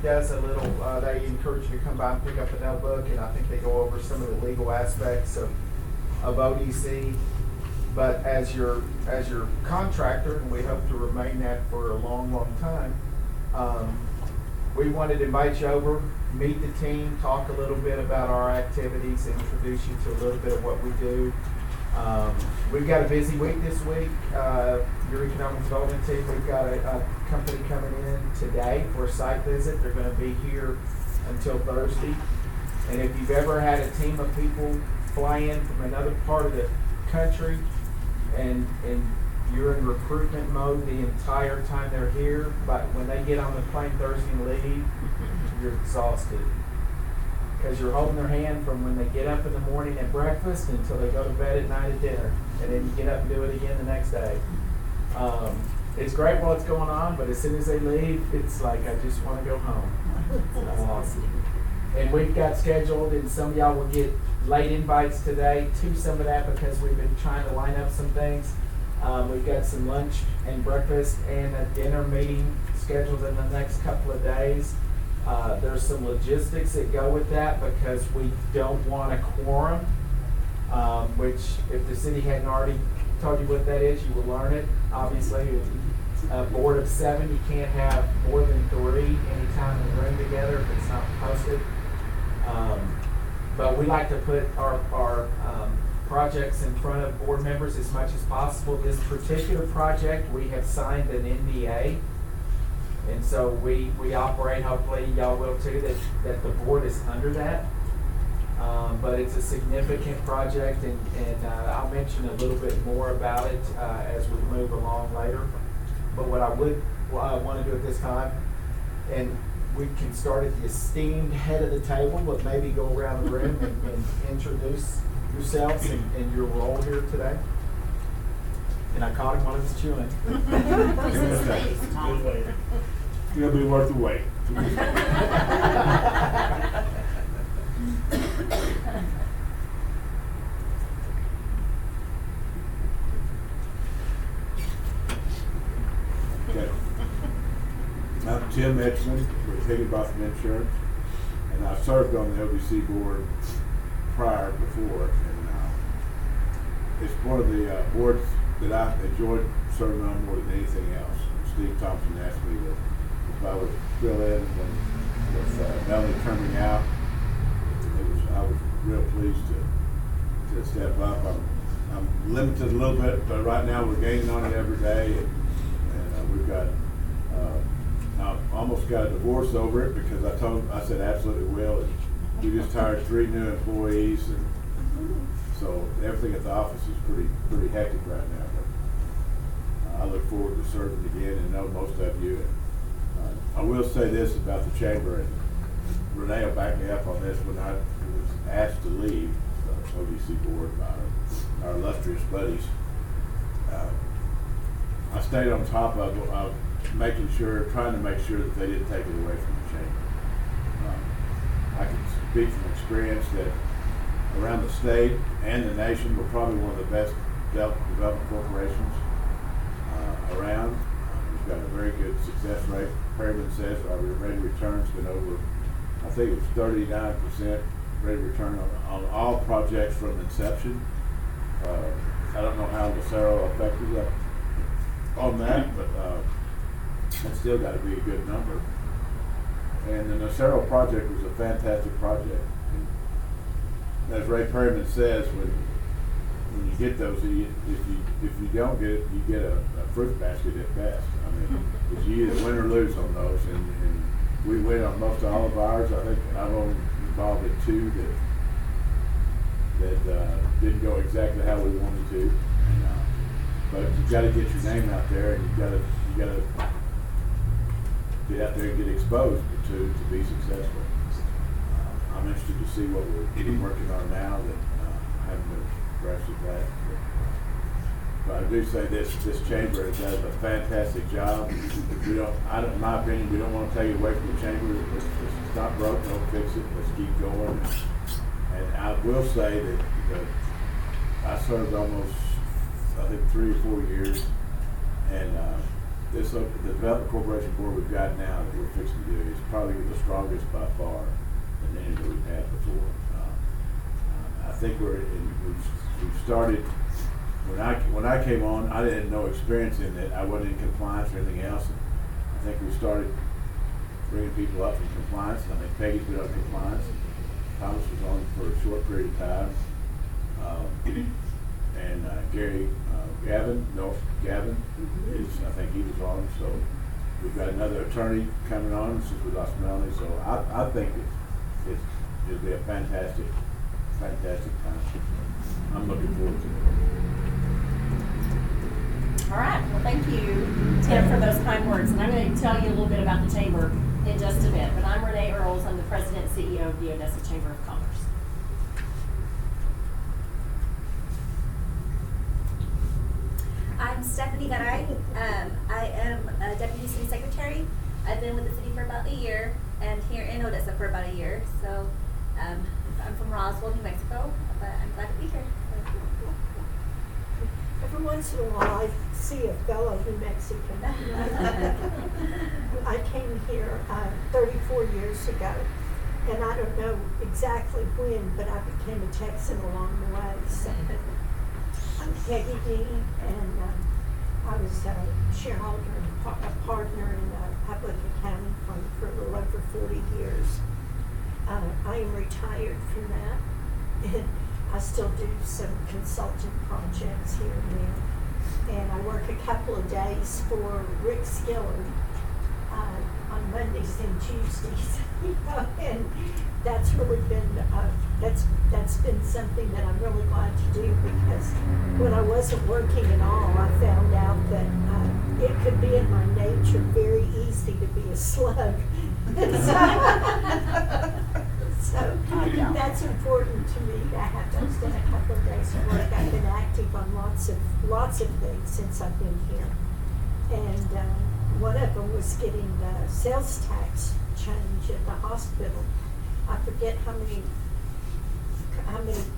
does a little, they encourage you to come by and pick up a notebook, and I think they go over some of the legal aspects of ODC. But as your contractor, and we hope to remain that for a long, long time, we wanted to invite you over, meet the team, talk a little bit about our activities, introduce you to a little bit of what we do. We've got a busy week this week. Your economic development team, we've got a company coming in today for a site visit. They're going to be here until Thursday. And if you've ever had a team of people fly in from another part of the country and you're in recruitment mode the entire time they're here, but when they get on the plane Thursday and leave, you're exhausted. Because you're holding their hand from when they get up in the morning at breakfast until they go to bed at night at dinner. And then you get up and do it again the next day. It's great while it's going on, but as soon as they leave, it's like, I just want to go home. And we've got scheduled, and some of y'all will get late invites today to some of that because we've been trying to line up some things. We've got some lunch and breakfast and a dinner meeting scheduled in the next couple of days. There's some logistics that go with that because we don't want a quorum, which if the city hadn't already told you what that is, you will learn it. Obviously, a board of 7, you can't have more than 3 anytime in the room together if it's not posted. But we like to put our projects in front of board members as much as possible. This particular project, we have signed an NDA. And so we operate, hopefully y'all will too, that the board is under that. But it's a significant project, and I'll mention a little bit more about it as we move along later. But what I would want to do at this time, and we can start at the esteemed head of the table, but maybe go around the room and introduce yourselves and your role here today. And I caught him while he was chewing. It'll be worth the wait. Okay. I'm Tim Edgman with Higginbotham Insurance, and I served on the ODC board before, and it's one of the boards that I enjoyed serving on more than anything else. Steve Thompson asked me if I would fill in with Melanie turning out. I was real pleased to step up. I'm limited a little bit, but right now we're gaining on it every day, and we've got. I almost got a divorce over it because I said absolutely will. And we just hired 3 new employees, and so everything at the office is pretty hectic right now. But I look forward to serving again and know most of you. And, I will say this about the chamber, and Renee will back me up on this. When I was asked to leave the ODC board by our illustrious buddies, I stayed on top of trying to make sure that they didn't take it away from the chamber. I can speak from experience that around the state and the nation, we're probably one of the best development corporations around. We've got a very good success rate. Perryman says our rate of return's been over, I think it was 39% rate of return on all projects from inception. I don't know how Lucero affected that on that, but it's still got to be a good number. And the Nacero project was a fantastic project. And as Ray Perryman says, when you get those, if you don't get it, you get a fruit basket at best. I mean, because you either win or lose on those, and we win on most all of ours. I think I'm only involved in 2 that didn't go exactly how we wanted to. But you got to get your name out there, and you got to get out there and get exposed to be successful. I'm interested to see what we're working on now that I haven't been abreast of that. But I do say this chamber does a fantastic job. In my opinion, we don't want to take it away from the chamber. It's not broke, don't fix it. Let's keep going. And I will say that I served almost, I think, 3 or 4 years, and the Development Corporation Board we've got now that we're fixing to do is probably the strongest by far than any that we've had before. I think we've started, when I came on, I didn't have no experience in it. I wasn't in compliance or anything else. I think we started bringing people up from compliance. I think Peggy's been on compliance. Thomas was on for a short period of time. And Gavin is, I think he was on, so we've got another attorney coming on since we lost Melanie, so I think it'll be a fantastic time. I'm looking forward to it. All right, well, thank you, Tim, for those kind words, and I'm going to tell you a little bit about the chamber in just a bit, but I'm Renee Earls, I'm the President and CEO of the Odessa Chamber of Commerce. I'm Stephanie Garay. I am a Deputy City Secretary. I've been with the city for about a year and here in Odessa for about a year. So I'm from Roswell, New Mexico, but I'm glad to be here. Every once in a while I see a fellow New Mexican. I came here 34 years ago, and I don't know exactly when, but I became a Texan along the way. So I'm Peggy D, and I was a shareholder and a partner in a public accounting firm for a little over 40 years. I am retired from that, and I still do some consulting projects here and there. And I work a couple of days for Rick Skillard on Mondays and Tuesdays. And that's really been that's been something that I'm really glad to do, because when I wasn't working at all, I found out that it could be in my nature very easy to be a slug. So that's important to me. I have done a couple of days of work. I've been active on lots of things since I've been here, and one of them was getting the sales tax change at the hospital. I forget how many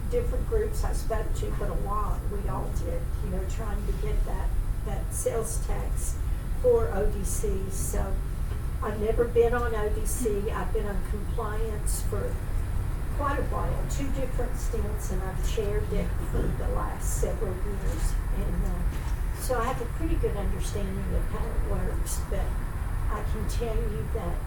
different groups I spoke to, but a lot. We all did, trying to get that sales tax for ODC. So I've never been on ODC. I've been on compliance for quite a while, 2 different stints, and I've chaired it for the last several years. And so I have a pretty good understanding of how it works, but I can tell you that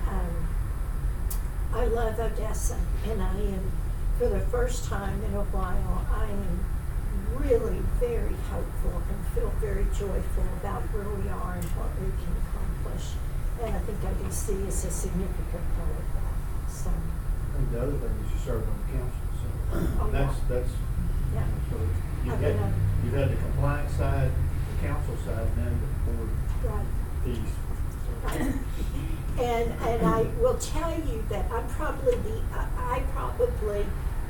I love Odessa, and I am, for the first time in a while, I am really very hopeful and feel very joyful about where we are and what we can accomplish. And I think ODC is a significant part of that. So. And the other thing is you serve on the council, so that's yeah. So you've had the compliance side, the council side, and then the board piece. Right. And I will tell you that I probably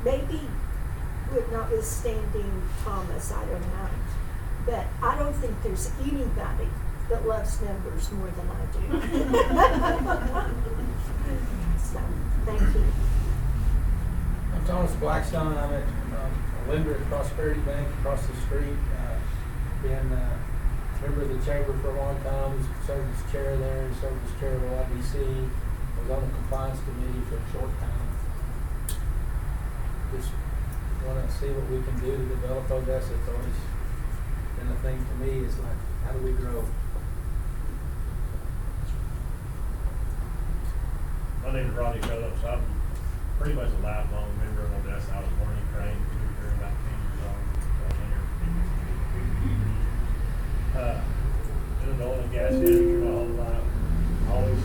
maybe with notwithstanding Thomas, I don't know, but I don't think there's anybody that loves numbers more than I do. So, thank you. I'm Thomas Blackstone. I'm a lender at Prosperity Bank across the street. Been a member of the chamber for a long time. Served as chair there and served as chair of OIBC. Was on the compliance committee for a short time. Just want to see what we can do to develop Odessa. It's always been a thing for me. It's like, how do we grow? My name is Ronnie Phillips. I'm pretty much a lifelong member of Odessa. I was born in Crane, moved here about 10 years old. Been in the oil and gas industry my whole life. Always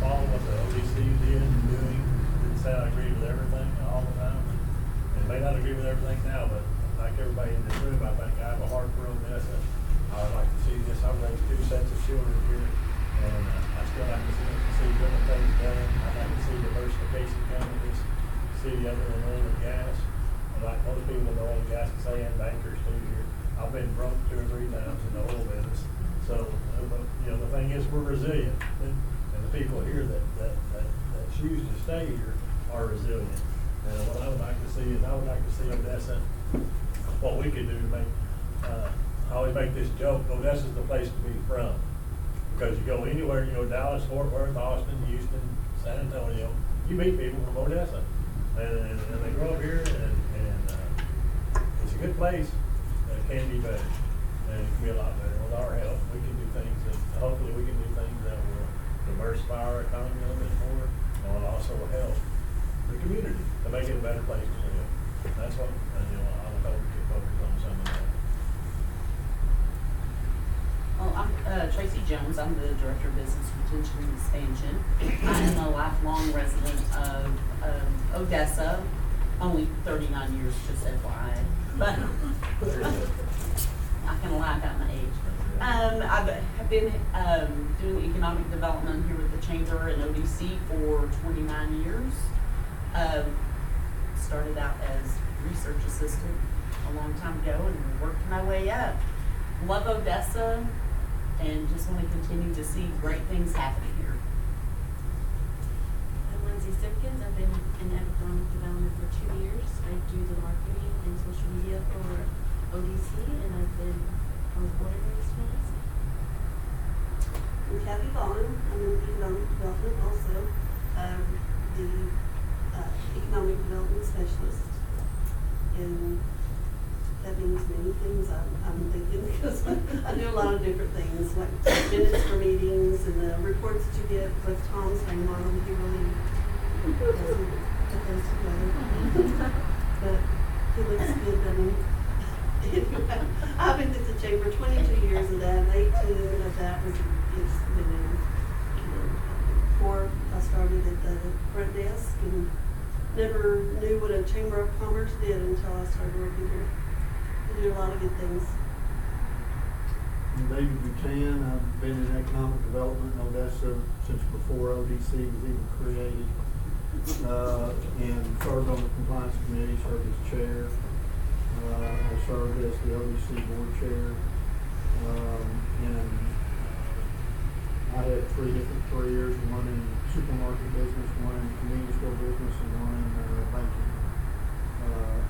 following what the ODC did and doing. Didn't say I agree with everything all the time. And may not agree with everything now, but like everybody in this room, I think I have a heart for Odessa. I would like to see this. I've raised 2 sets of children here. And I still like to see different things done. I'd like to see diversification come to this city other than oil and gas. And like most people in the oil and gas can say, and bankers too here. I've been broke 2 or 3 times in the oil business. So, the thing is we're resilient. And the people here that choose to stay here are resilient. And what I would like to see is I would like to see Odessa, what we could do to make I always make this joke, Odessa's the place to be from. Because you go anywhere, you go Dallas, Fort Worth, Austin, Houston, San Antonio, you meet people from Odessa. And they grow up here, and it's a good place, but it can be better. And it can be a lot better. With our help, we can do things that, hopefully we can do things that will diversify our economy a little bit more, and will also help the community to make it a better place to live. That's what, I would hope we can focus on some of that. Well, I'm Tracy Jones. I'm the Director of Business Retention and Expansion. I am a lifelong resident of Odessa, only 39 years, just FYI. But I can lie about my age. I've been doing economic development here with the Chamber and ODC for 29 years. Started out as research assistant a long time ago and worked my way up. Love Odessa and just want to continue to see great things happening here. I'm Lindsay Simpkins. I've been in economic development for 2 years. I do the marketing and social media for ODC, and I was born and raised in Odessa. I'm Kathy Vaughn. I'm in economic development also. The economic development specialist. And that means many things I'm thinking because I do a lot of different things, like minutes for meetings and the reports that you get with Tom's hanging on them. He really doesn't put those together. But he looks good, doesn't he? Anyway, I've been at the Chamber 22 years of that, and 18 of that was it's been in. Before I started at the front desk and never knew what a Chamber of Commerce did until I started working here. We do a lot of good things. I'm David Butan. I've been in economic development in Odessa since before ODC was even created. And served on the compliance committee, served as chair. I served as the ODC board chair. And I had 3 different careers, one in supermarket business, one in convenience store business, and one in banking.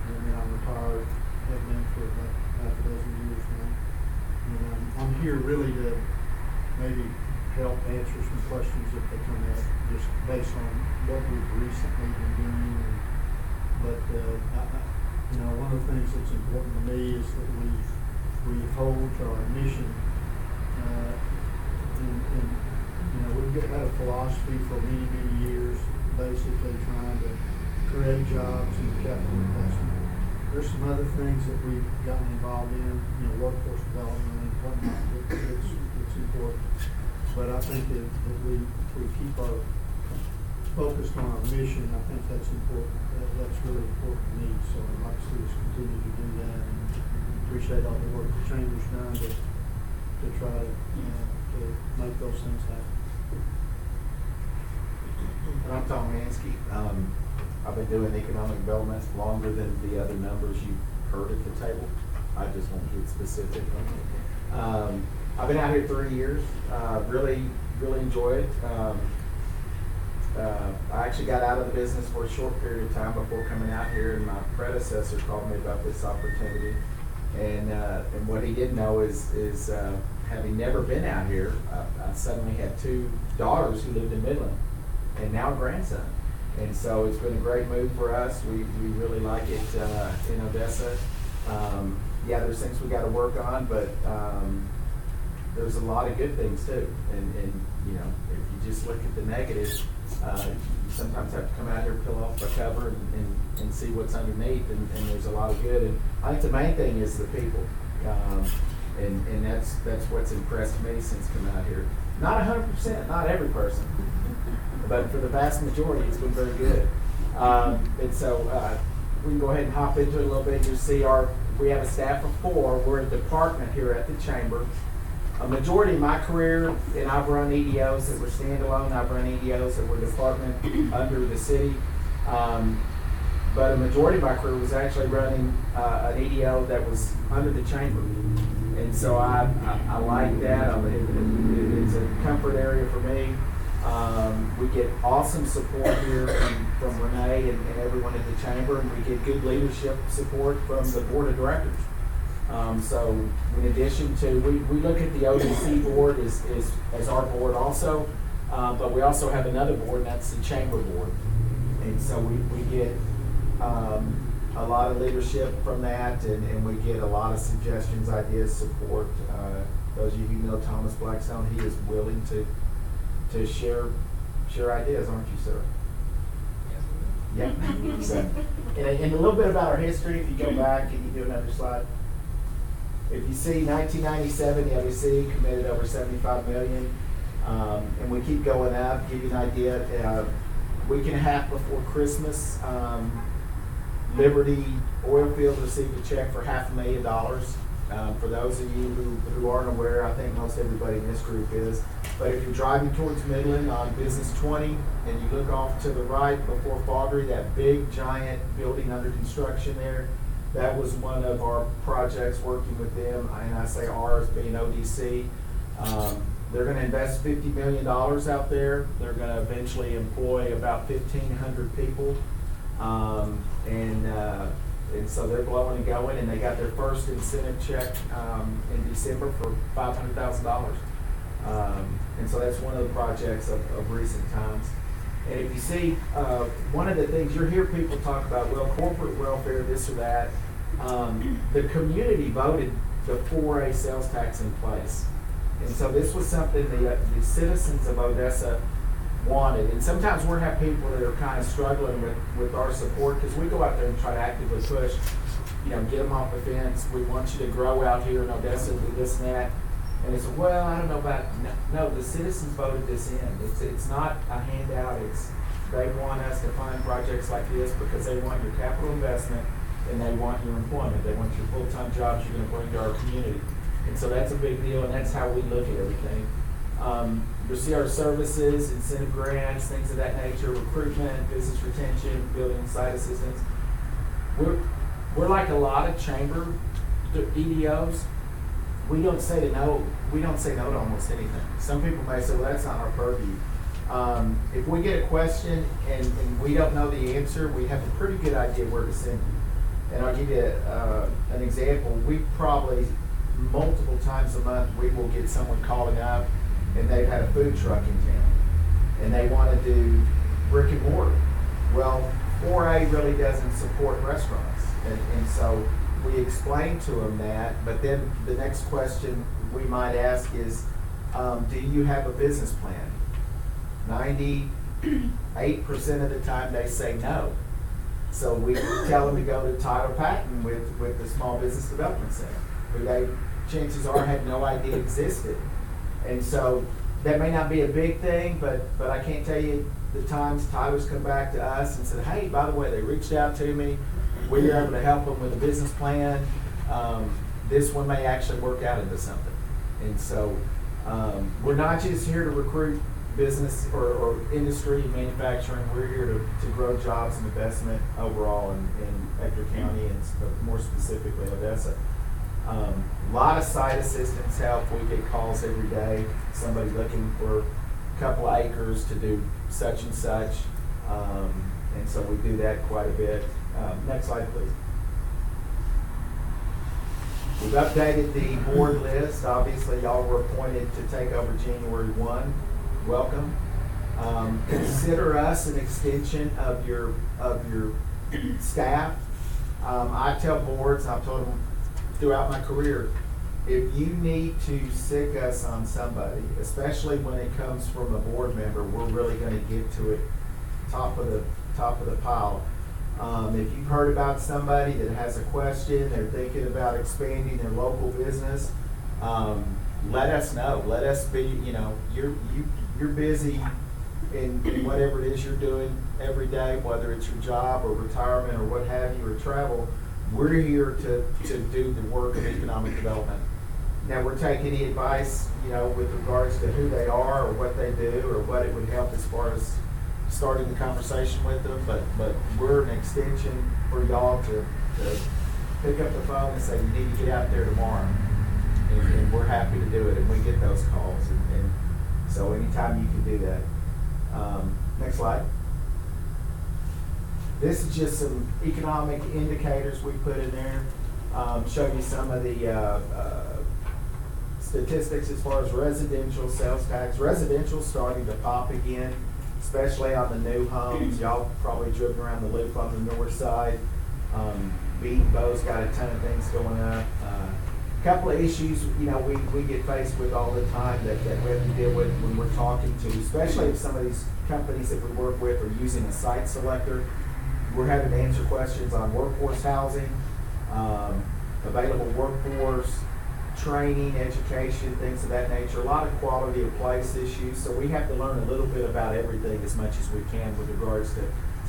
And then I'm retired, have been for about half a dozen years now. And I'm here really to maybe help answer some questions if they come up, just based on what we've recently been doing. But one of the things that's important to me is that we hold to our mission. We've had a philosophy for many, many years, basically trying to create jobs and capital investment. There's some other things that we've gotten involved in, workforce development and whatnot. It's important. But I think that we keep our focused on our mission. I think that's important. That's really important to me. So I'd like to see us continue to do that, and appreciate all the work the Chamber's done to try to make those things happen. I'm Tom Mansky. I've been doing economic development longer than the other members you've heard at the table. I just won't get specific. I've been out here 30 years. Really enjoy it. I actually got out of the business for a short period of time before coming out here, and my predecessor called me about this opportunity. And what he didn't know is having never been out here, I suddenly had 2 daughters who lived in Midland, and now a grandson. And so it's been a great move for us. We really like it in Odessa. There's things we got to work on, but there's a lot of good things too. And if you just look at the negatives, you sometimes have to come out here, peel off the cover, and see what's underneath. And there's a lot of good. And I think the main thing is the people. And that's what's impressed me since coming out here. Not 100%, not every person, but for the vast majority, it's been very good. And so we can go ahead and hop into it a little bit. You'll see we have a staff of 4. We're a department here at the Chamber. A majority of my career, and I've run EDOs that were standalone. I've run EDOs that were department under the city. But a majority of my career was actually running an EDO that was under the Chamber. And so I like that. It's a comfort area for me. We get awesome support here from Renee and everyone at the Chamber, and we get good leadership support from the Board of Directors. So in addition to, we look at the ODC board as our board also, but we also have another board, and that's the chamber board. And so we get a lot of leadership from that, and we get a lot of suggestions, ideas, support. Those of you who know Thomas Blackstone, he is willing to share ideas, aren't you, sir? Yeah. So, and a little bit about our history, if you go back, can you do another slide? If you see 1997, the ODC committed over 75 million, and we keep going up. Give you an idea, week and a half before Christmas, Liberty Oilfield received a check for $500,000. For those of you who aren't aware, I think most everybody in this group is, but if you're driving towards Midland on Business 20 and you look off to the right before Faughery, that big giant building under construction there, that was one of our projects working with them, and I say ours being ODC. They're gonna invest $50 million out there. They're gonna eventually employ about 1,500 people. And so they're blowing and going, and they got their first incentive check in December for $500,000. And so that's one of the projects of recent times. And if you see, one of the things you'll hear people talk about, well, corporate welfare, this or that. The community voted the 4A sales tax in place. And so this was something the citizens of Odessa wanted. And sometimes we'll have people that are kind of struggling with our support, because we go out there and try to actively push, get them off the fence. We want you to grow out here in Odessa, do this and that. And it's, well, I don't know about, no, the citizens voted this in. It's not a handout. They want us to find projects like this because they want your capital investment and they want your employment. They want your full-time jobs you're going to bring to our community. And so that's a big deal, and that's how we look at everything. You'll see our services, incentive grants, things of that nature, recruitment, business retention, building site assistance. We're like a lot of chamber EDOs. We don't say no to almost anything. Some people may say, well, that's not our purview. If we get a question and we don't know the answer, we have a pretty good idea where to send you. And I'll give you an example. We probably, multiple times a month, we will get someone calling up and they've had a food truck in town and they want to do brick and mortar. Well, 4A really doesn't support restaurants. And so we explain to them that, but then the next question we might ask is, do you have a business plan? 98% of the time they say no. So we tell them to go to Tyler Patton with the Small Business Development Center, who they, chances are, had no idea existed. And so that may not be a big thing, but I can't tell you the times Tyler's come back to us and said, hey, by the way, they reached out to me. We were able to help them with a business plan. This one may actually work out into something. And so we're not just here to recruit business or industry, manufacturing. We're here to grow jobs and investment overall in Ector County and more specifically Odessa. A lot of site assistance help. We get calls every day. Somebody looking for a couple of acres to do such and such. And so we do that quite a bit. Next slide, please. We've updated the board list. Obviously, y'all were appointed to take over January 1. Welcome. Consider us an extension of your staff. I tell boards, I've told them throughout my career, if you need to sick us on somebody, especially when it comes from a board member, we're really going to get to it top of the pile. If you've heard about somebody that has a question, they're thinking about expanding their local business, let us know. Let us be, you're busy in whatever it is you're doing every day, whether it's your job or retirement or what have you, or travel. We're here to do the work of economic development. Now, we're taking any advice, with regards to who they are or what they do or what it would help as far as starting the conversation with them, but we're an extension for y'all to pick up the phone and say, you need to get out there tomorrow. And we're happy to do it, and we get those calls. And so anytime you can do that. Next slide. This is just some economic indicators we put in there. show you some of the statistics as far as residential sales tax. Residential's starting to pop again, especially on the new homes. Y'all probably driven around the loop on the north side. Bow's got a ton of things going up. Couple of issues, you know, we get faced with all the time that we have to deal with when we're talking to, especially if some of these companies that we work with are using a site selector. We're having to answer questions on workforce housing, available workforce, training, education, things of that nature. A lot of quality of place issues, so we have to learn a little bit about everything as much as we can with regards to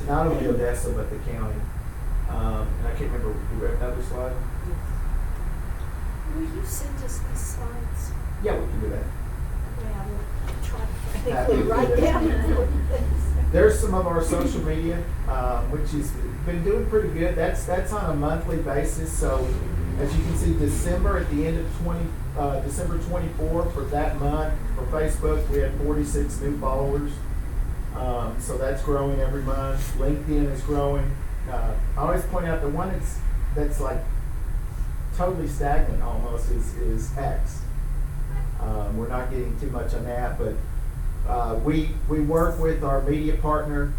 not only Odessa but the county. And I can't remember, do we have another slide? Will you send us these slides? Yeah, we can do that. Yeah, we'll try to Happy to quickly do write that. down important things. There's some of our social media, which has been doing pretty good. That's on a monthly basis. So as you can see, December at the end of December 24 for that month for Facebook, we had 46 new followers. So that's growing every month. LinkedIn is growing. I always point out the one that's like totally stagnant almost is X. We're not getting too much on that, but we work with our media partner,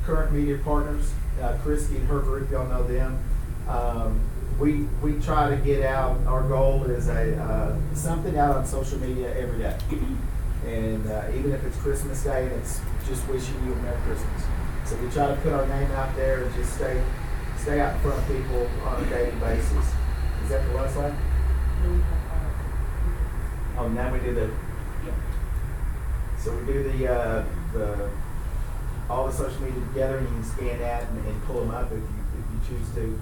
current media partners, Christy and her group, y'all know them. We try to get out, our goal is something out on social media every day. And even if it's Christmas Day and it's just wishing you a Merry Christmas. So we try to put our name out there and just stay out in front of people on a daily basis. Is that the last slide? Oh, now we do the, so we do the all the social media together, and you can scan that and pull them up if you choose to.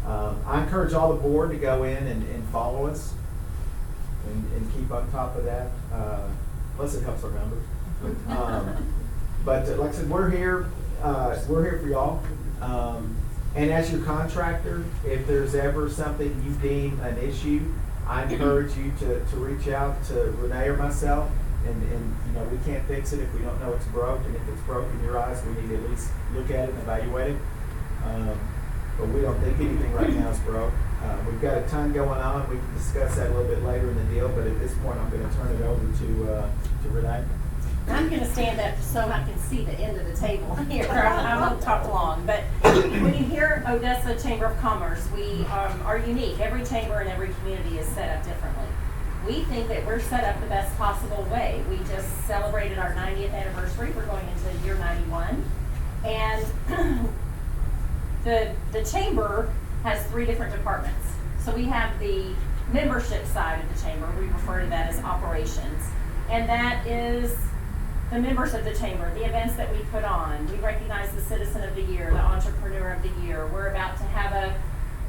I encourage all the board to go in and follow us and keep on top of that. Plus it helps our numbers. But like I said, we're here for y'all. And as your contractor, if there's ever something you deem an issue, I encourage you to reach out to Renee or myself. And you know, we can't fix it if we don't know it's broke. And if it's broke in your eyes, we need to at least look at it and evaluate it. But we don't think anything right now is broke. We've got a ton going on. We can discuss that a little bit later in the deal. But at this point, I'm going to turn it over to Renee. I'm gonna stand up so I can see the end of the table here. I won't talk long, but when you hear Odessa Chamber of Commerce, we are unique. Every chamber in every community is set up differently. We think that we're set up the best possible way. We just celebrated our 90th anniversary. We're going into year 91. And the chamber has 3 different departments. So we have the membership side of the chamber. We refer to that as operations. And that is the members of the chamber, the events that we put on. We recognize the Citizen of the Year, the Entrepreneur of the Year. We're about to have a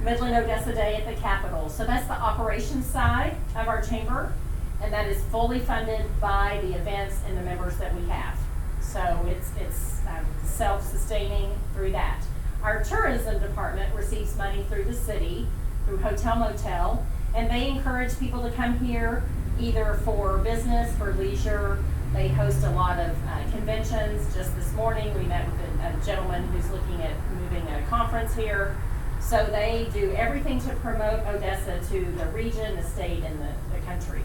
Midland Odessa Day at the Capitol. So that's the operations side of our chamber, and that is fully funded by the events and the members that we have. So it's self-sustaining through that. Our tourism department receives money through the city, through Hotel Motel, and they encourage people to come here either for business, for leisure. They host a lot of conventions. Just this morning, we met with a gentleman who's looking at moving a conference here. So they do everything to promote Odessa to the region, the state, and the country.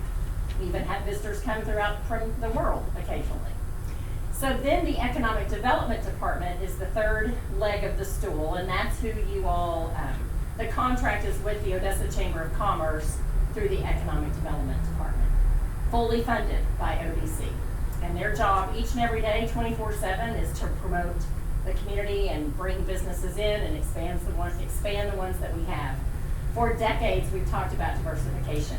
We even have visitors come throughout from the world occasionally. So then the Economic Development Department is the third leg of the stool, and that's who you all, the contract is with the Odessa Chamber of Commerce through the Economic Development Department, fully funded by ODC. And their job each and every day, 24/7, is to promote the community and bring businesses in and expand the ones that we have. For decades, we've talked about diversification.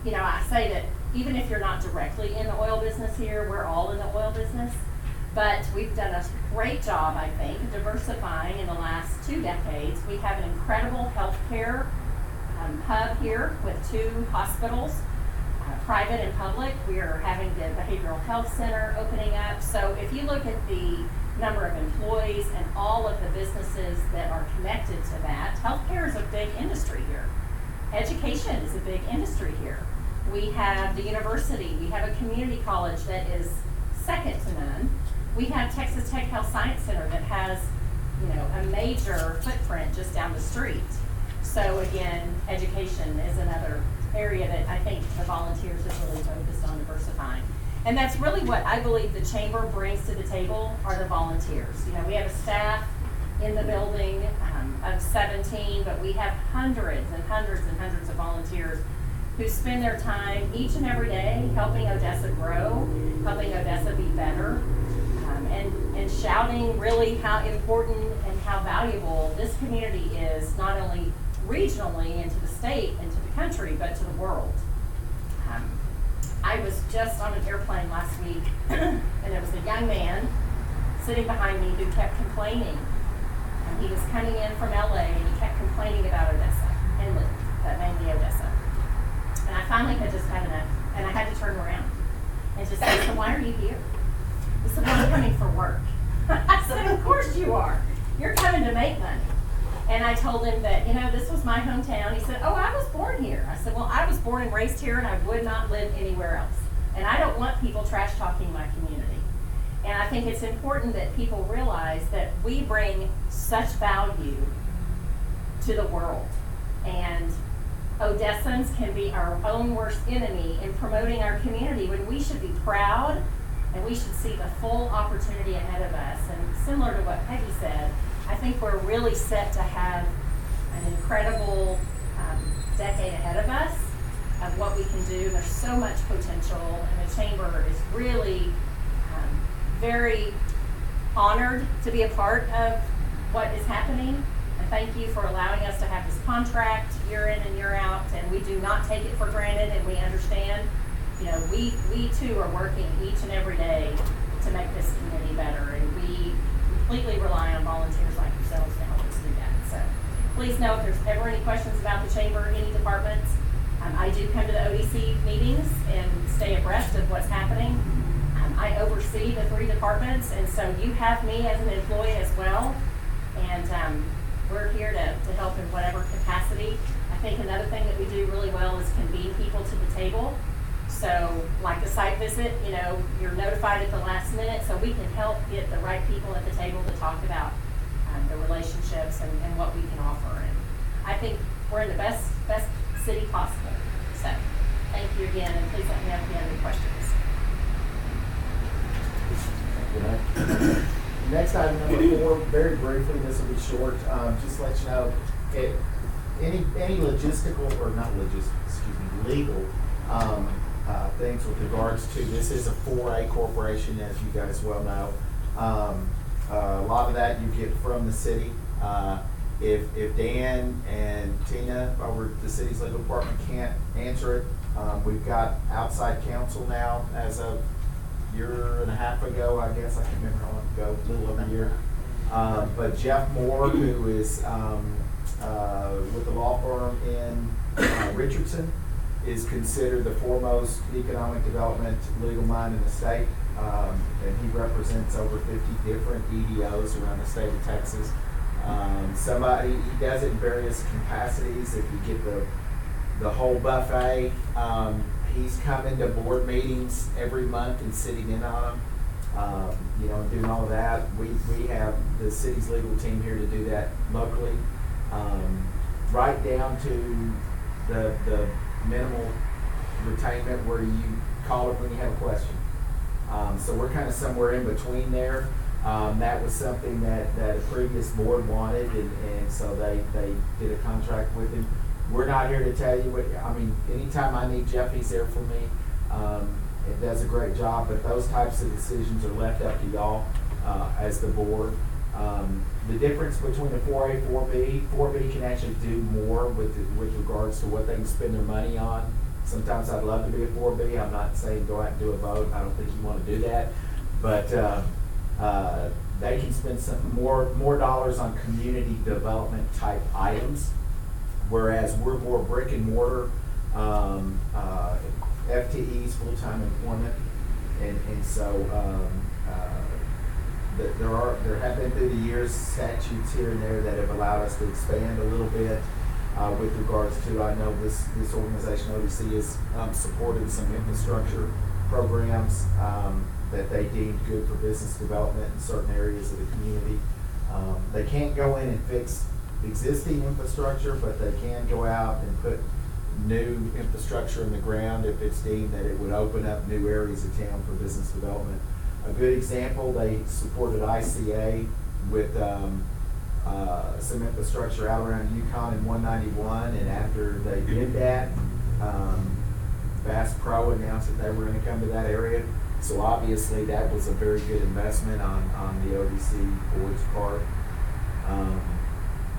You know, I say that even if you're not directly in the oil business here, we're all in the oil business. But we've done a great job, I think, diversifying in the last 2 decades. We have an incredible healthcare hub here with 2 hospitals. Private and public. We are having the behavioral health center opening up. So if you look at the number of employees and all of the businesses that are connected to that, healthcare is a big industry here. Education is a big industry here. We have the university. We have a community college that is second to none. We have Texas Tech Health Science Center that has a major footprint just down the street. So again, education is another area that I think the volunteers have really focused on diversifying. And that's really what I believe the chamber brings to the table are the volunteers. We have a staff in the building of 17, but we have hundreds and hundreds and hundreds of volunteers who spend their time each and every day helping Odessa grow, helping Odessa be better, and shouting really how important and how valuable this community is, not only regionally and to the state and to the country, but to the world. I was just on an airplane last week, and there was a young man sitting behind me who kept complaining. And he was coming in from LA, and he kept complaining about Odessa, and mainly Odessa. And I finally had just had enough, and I had to turn around and just say, so why are you here? He said, well, I'm coming for work. I said, of course you are. You're coming to make money. And I told him that, this was my hometown. He said, oh, I was born here. I said, well, I was born and raised here, and I would not live anywhere else. And I don't want people trash talking my community. And I think it's important that people realize that we bring such value to the world. And Odessans can be our own worst enemy in promoting our community when we should be proud and we should see the full opportunity ahead of us. And similar to what Peggy said, I think we're really set to have an incredible decade ahead of us of what we can do. There's so much potential, and the Chamber is really very honored to be a part of what is happening. And thank you for allowing us to have this contract year in and year out, and we do not take it for granted, and we understand, we too are working each and every day to make this community better, and we completely rely on volunteers like yourselves to help us do that. So please know if there's ever any questions about the Chamber, any departments, I do come to the ODC meetings and stay abreast of what's happening. I oversee the 3 departments, and so you have me as an employee as well, and we're here to help in whatever capacity. I think another thing that we do really well is convene people to the table. So like the site visit, you're notified at the last minute, so we can help get the right people at the table to talk about the relationships and what we can offer. And I think we're in the best city possible. So thank you again, and please let me know if you have any questions. Next item, number 4, very briefly, this will be short, just to let you know, any logistical, or not logistical, legal things with regards to, this is a 4A corporation, as you guys well know. A lot of that you get from the city. If Dan and Tina over at the city's legal department can't answer it, we've got outside counsel now as of year and a half ago, I guess. I can't remember how long ago, a little over a year. But Jeff Moore, who is with the law firm in Richardson, is considered the foremost economic development legal mind in the state. And he represents over 50 different EDOs around the state of Texas. He does it in various capacities. If you get the whole buffet, he's coming to board meetings every month and sitting in on them, and doing all of that. We have the city's legal team here to do that locally, right down to the minimal retainment where you call it when you have a question. So we're kind of somewhere in between there. That was something that a previous board wanted, and so they did a contract with him. We're not here to tell you anytime I need Jeff, he's there for me. It does a great job, but those types of decisions are left up to y'all as the board. The difference between the 4A, 4B can actually do more with regards to what they can spend their money on. Sometimes I'd love to be a 4B. I'm not saying go out and do a vote. I don't think you want to do that. But they can spend some more dollars on community development type items, whereas we're more brick and mortar, FTEs, full-time employment, and so there have been through the years statutes here and there that have allowed us to expand a little bit with regards to, I know this organization, ODC, has supported some infrastructure programs that they deemed good for business development in certain areas of the community. They can't go in and fix existing infrastructure, but they can go out and put new infrastructure in the ground if it's deemed that it would open up new areas of town for business development. A good example, they supported ICA with some infrastructure out around Yukon and 191, and after they did that, Bass Pro announced that they were gonna come to that area. So obviously, that was a very good investment on the ODC board's part.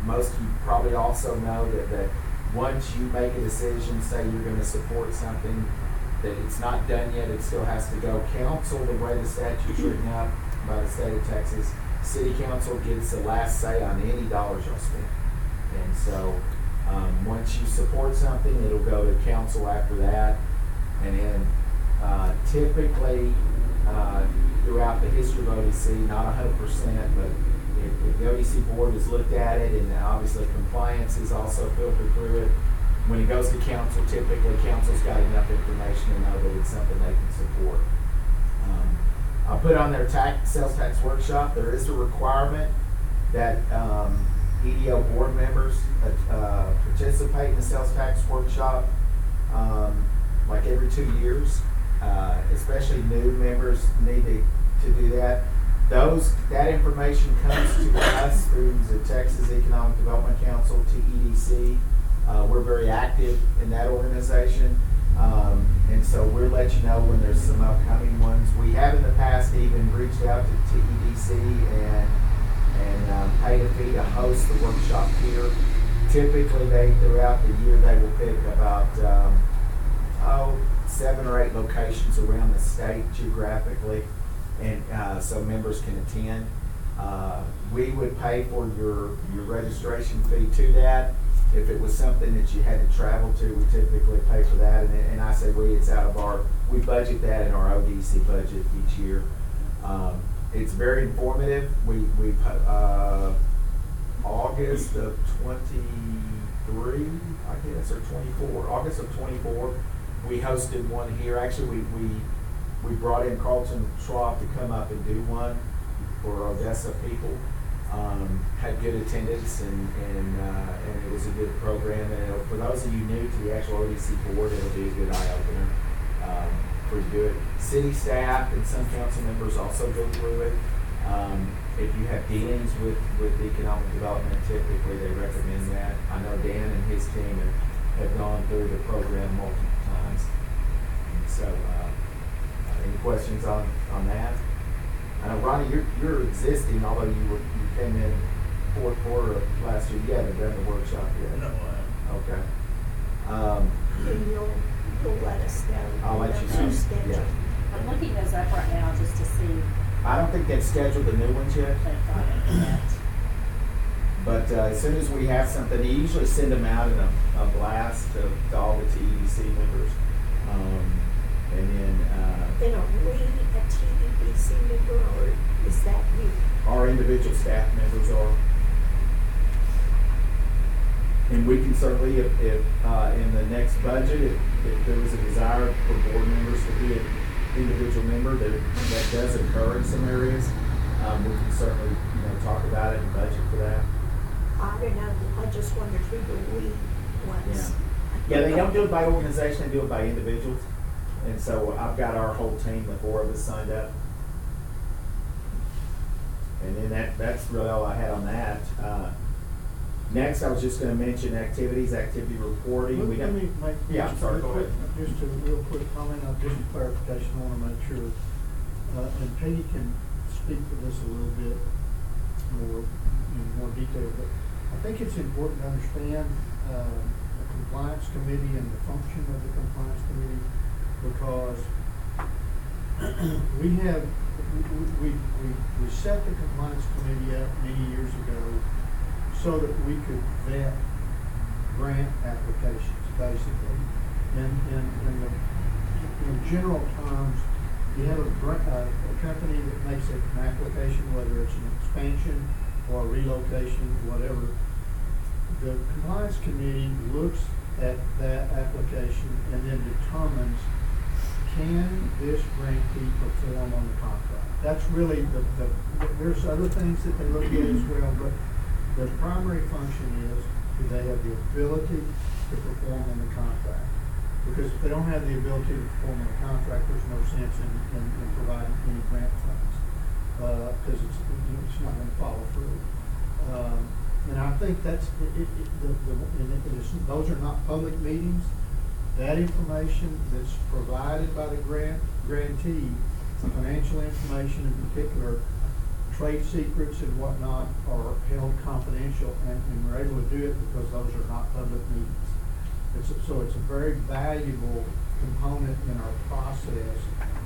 Most of you probably also know that once you make a decision, say you're gonna support something, that it's not done yet, it still has to go. Council, the way the statute's written up by the state of Texas, city council gets the last say on any dollars y'all spend. And so, once you support something, it'll go to council after that. And then, typically, throughout the history of ODC, not 100%, but if the ODC board has looked at it, and obviously compliance is also filtered through it, when it goes to council, typically council's got enough information to know that it's something they can support. I'll put on their sales tax workshop, there is a requirement that EDO board members participate in the sales tax workshop like every 2 years. Especially new members need to do that. That information comes to us through the Texas Economic Development Council, TEDC. We're very active in that organization. And so we'll let you know when there's some upcoming ones. We have in the past even reached out to TEDC and paid a fee to host the workshop here. Typically, throughout the year, they will pick about 7 or 8 locations around the state geographically, and so members can attend. We would pay for your registration fee to that. If it was something that you had to travel to, we typically pay for that. And I say it's out of we budget that in our ODC budget each year. It's very informative. We August of 23, I guess, or 24, August of 24, we hosted one here. Actually, we brought in Carlton Schwab to come up and do one for Odessa people. Had good attendance, and it was a good program. And for those of you new to the actual ODC board, it'll be a good eye opener. Pretty good. City staff and some council members also go through it. If you have dealings with economic development, typically they recommend that. I know Dan and his team have gone through the program multiple times. So, any questions on that? I know, Ronnie, you're existing, although you came in fourth quarter of last year. You haven't done the workshop yet. No, Okay. And you'll let us know. I'll let you know. Your schedule. Yeah. I'm looking those up right now just to see I don't think they've scheduled the new ones yet, if they've got it yet. but as soon as we have something, they usually send them out in a blast to all the TEDC members. And then Then are we a TEDC member, or is that you? our individual staff members are. And we can certainly, if in the next budget, if there was a desire for board members to be an individual member, that does occur in some areas, we can certainly, talk about it and budget for that. I don't know, I just wondered who the we was. Yeah, they don't do it by organization, they do it by individuals. And so I've got our whole team, the 4 of us signed up. And then that's really all I had on that. Next, I was just gonna mention activity reporting. Let me make. Yeah, I'm sorry, go ahead. Just a real quick comment, just a clarification, I wanna make sure, and Peggy can speak to this a little bit more, in more detail, but I think it's important to understand, the compliance committee and the function of the compliance committee, because we set the compliance committee up many years ago so that we could vet grant applications, basically. In general terms, you have a company that makes an application, whether it's an expansion or a relocation, whatever. The compliance committee looks at that application and then determines, can this grantee perform on the contract? That's really there's other things that they look at as well, but the primary function is, do they have the ability to perform on the contract? Because if they don't have the ability to perform on the contract, there's no sense in providing any grant funds, because it's not gonna follow through. And I think that's, those are not public meetings. That information that's provided by the grantee, financial information in particular, trade secrets and whatnot are held confidential, and we're able to do it because those are not public meetings. So it's a very valuable component in our process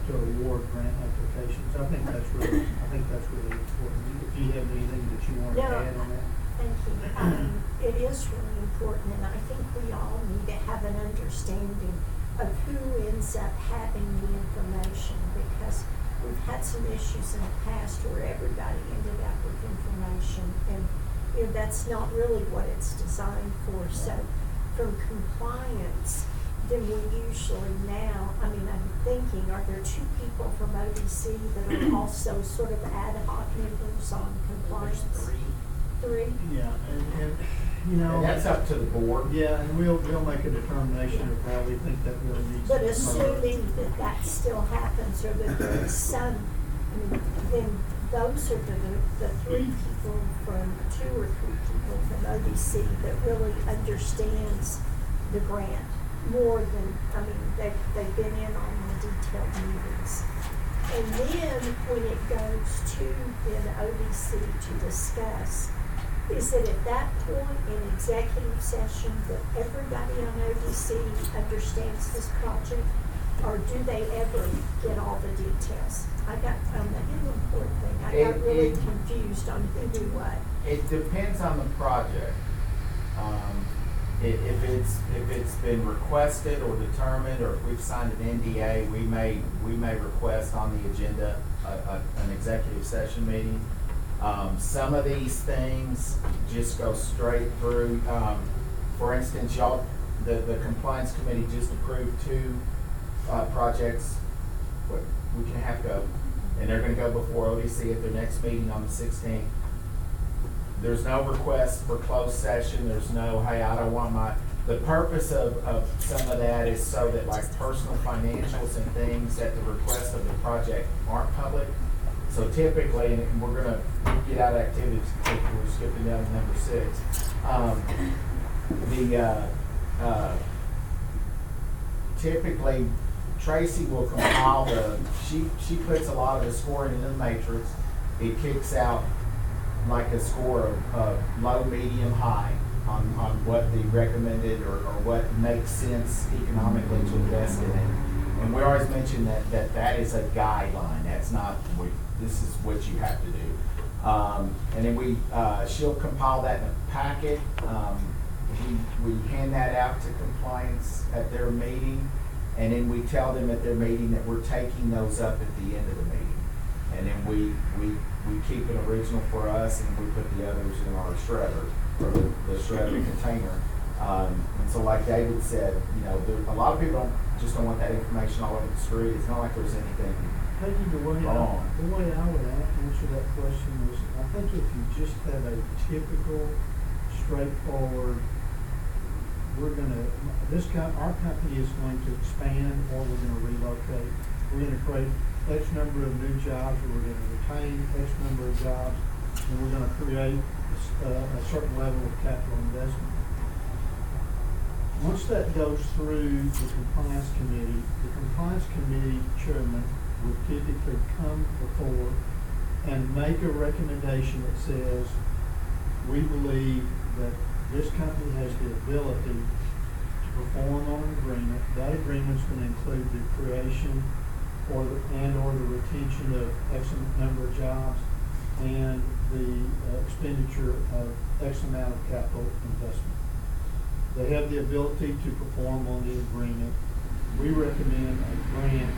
to award grant applications. I think that's really important. If you have anything that you want to add on that. Thank you. It is really important, and I think we all need to have an understanding of who ends up having the information, because we've had some issues in the past where everybody ended up with information, and that's not really what it's designed for. So from compliance, then we usually now, I'm thinking, are there two people from ODC that are also sort of ad hoc members on compliance? Three? Yeah, and And that's up to the board. Yeah, and we'll make a determination of how we think that really needs to But be. assuming that still happens, or that there is some, then those are the three people from, two or three people from ODC that really understands the grant more than, they've been in on the detailed meetings. And then when it goes to then ODC to discuss, is it at that point in executive session that everybody on ODC understands this project? Or do they ever get all the details? I got, on the inland port thing, I got really confused on who knew what. It depends on the project. If it's been requested or determined, or if we've signed an NDA, we may request on the agenda an executive session meeting. Some of these things just go straight through. For instance, the compliance committee just approved two projects a week and a half ago, and they're going to go before ODC at their next meeting on the 16th. There's no request for closed session. There's no, hey, I don't want my. The purpose of some of that is so that like personal financials and things at the request of the project aren't public. So typically, and we're going to get out of activities, we're skipping down to number 6. Typically, Tracy will compile she puts a lot of the scoring in the matrix. It kicks out like a score of low, medium, high on what the recommended or what makes sense economically to invest in it. And we always mention that is a guideline. That's not, this is what you have to do. And then she'll compile that in a packet. We hand that out to compliance at their meeting, and then we tell them at their meeting that we're taking those up at the end of the meeting. And then we keep an original for us, and we put the others in our shredder, or the shredder container. And so like David said, a lot of people just don't want that information all over the street. It's not like there's anything Peggy, the way I would answer that question is, I think if you just have a typical, straightforward, our company is going to expand, or we're going to relocate. We're going to create X number of new jobs, or we're going to retain X number of jobs, and we're going to create a certain level of capital investment. Once that goes through the compliance committee chairman would typically come before and make a recommendation that says, we believe that this company has the ability to perform on an agreement. That agreement's going to include the creation or the retention of X number of jobs and the expenditure of X amount of capital investment. They have the ability to perform on the agreement. We recommend a grant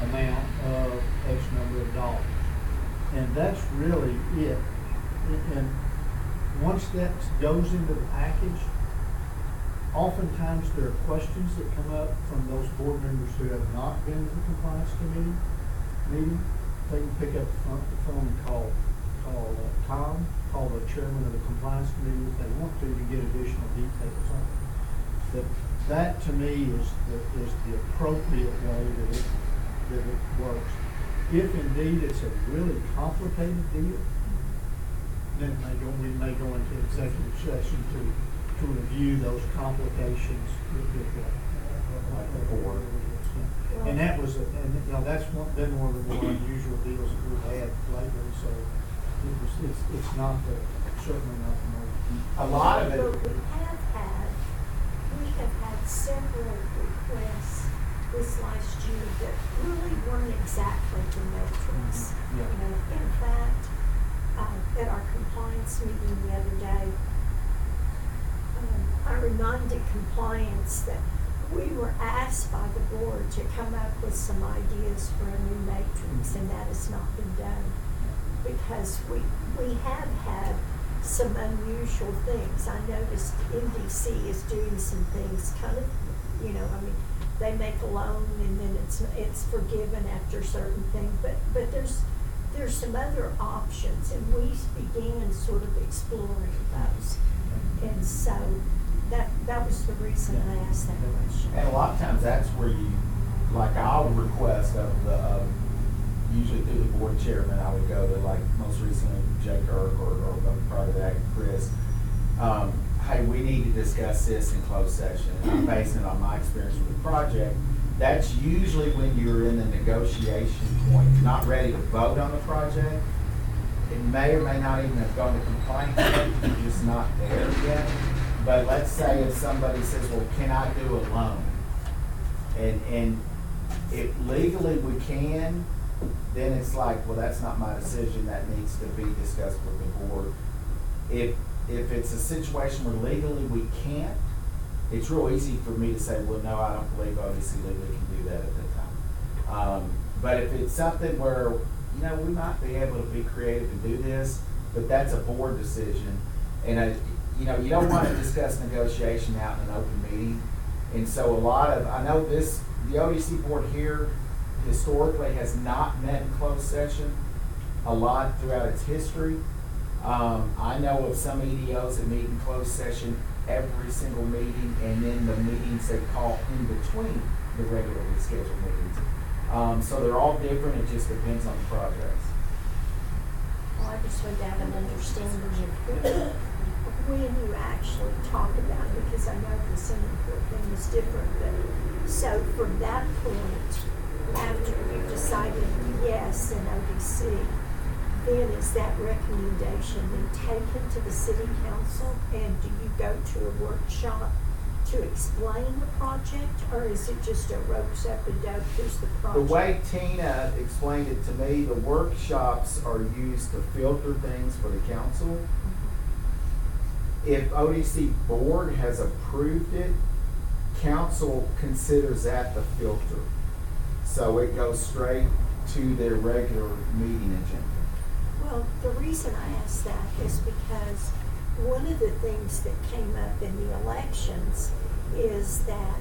amount of X number of dollars. And that's really it. And once that goes into the package, oftentimes there are questions that come up from those board members who have not been to the compliance committee meeting. They can pick up the phone and call Tom, call the chairman of the compliance committee if they want to get additional details on it. That to me is the appropriate way that it works. If indeed it's a really complicated deal, then we may go into executive session to review those complications like the board. And that was, that's been one of the more unusual deals that we've had lately, so it's certainly not the most. A lot of it. But we have had several requests this last year that really weren't exactly the matrix. Yeah. In fact, at our compliance meeting the other day, I reminded compliance that we were asked by the board to come up with some ideas for a new matrix, and that has not been done. Because we have had some unusual things. I noticed NDC is doing some things kind of, they make a loan and then it's forgiven after a certain thing. But there's some other options, and we began sort of exploring those. And so that was the reason I asked that question. And a lot of times that's where I'll request usually through the board chairman, I would go to, like, most recently Jay Kirk or prior to that, Chris. Hey, we need to discuss this in closed session. And I'm basing it on my experience with the project. That's usually when you're in the negotiation point. You're not ready to vote on the project. It may or may not even have gone to compliance yet. You're just not there yet. But let's say if somebody says, well, can I do a loan? And if legally we can, then it's like, well, that's not my decision. That needs to be discussed with the board. If it's a situation where legally we can't, it's real easy for me to say, well, no, I don't believe ODC legally can do that at that time. But if it's something where, we might be able to be creative and do this, but that's a board decision. And, you don't want to discuss negotiation out in an open meeting. And so I know the ODC board here historically has not met in closed session a lot throughout its history. I know of some EDOs that meet in closed session every single meeting, and then the meetings they call in between the regularly scheduled meetings. So they're all different. It just depends on the projects. Well, I just would have an understanding of when you actually talk about it, because I know the Singapore thing is different. But so from that point, after you decided yes in ODC, then is that recommendation then taken to the city council, and do you go to a workshop to explain the project, or is it just a ropes up and dope, here's the project? The way Tina explained it to me, the workshops are used to filter things for the council. If ODC board has approved it, council considers that the filter. So it goes straight to their regular meeting agenda. Well, the reason I ask that is because one of the things that came up in the elections is that,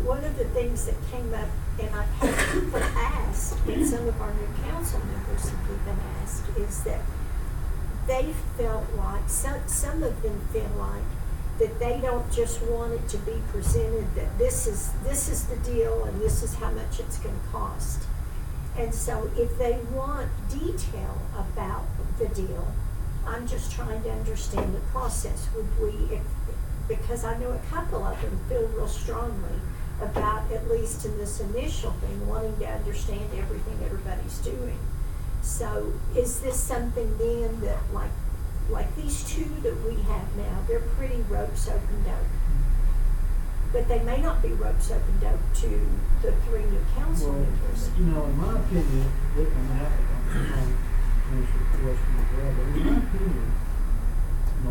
one of the things that came up, and I've had people ask, and some of our new council members have even asked, is that they felt like, some of them feel like that they don't just want it to be presented that this is the deal and this is how much it's going to cost. And so if they want detail about the deal, I'm just trying to understand the process. Because I know a couple of them feel real strongly about, at least in this initial thing, wanting to understand everything everybody's doing. So is this something then that, like these two that we have now, they're pretty ropes opened up. But they may not be ropes opened up to the three new council members. In my opinion, looking at Commissioner's question as well, but in my opinion,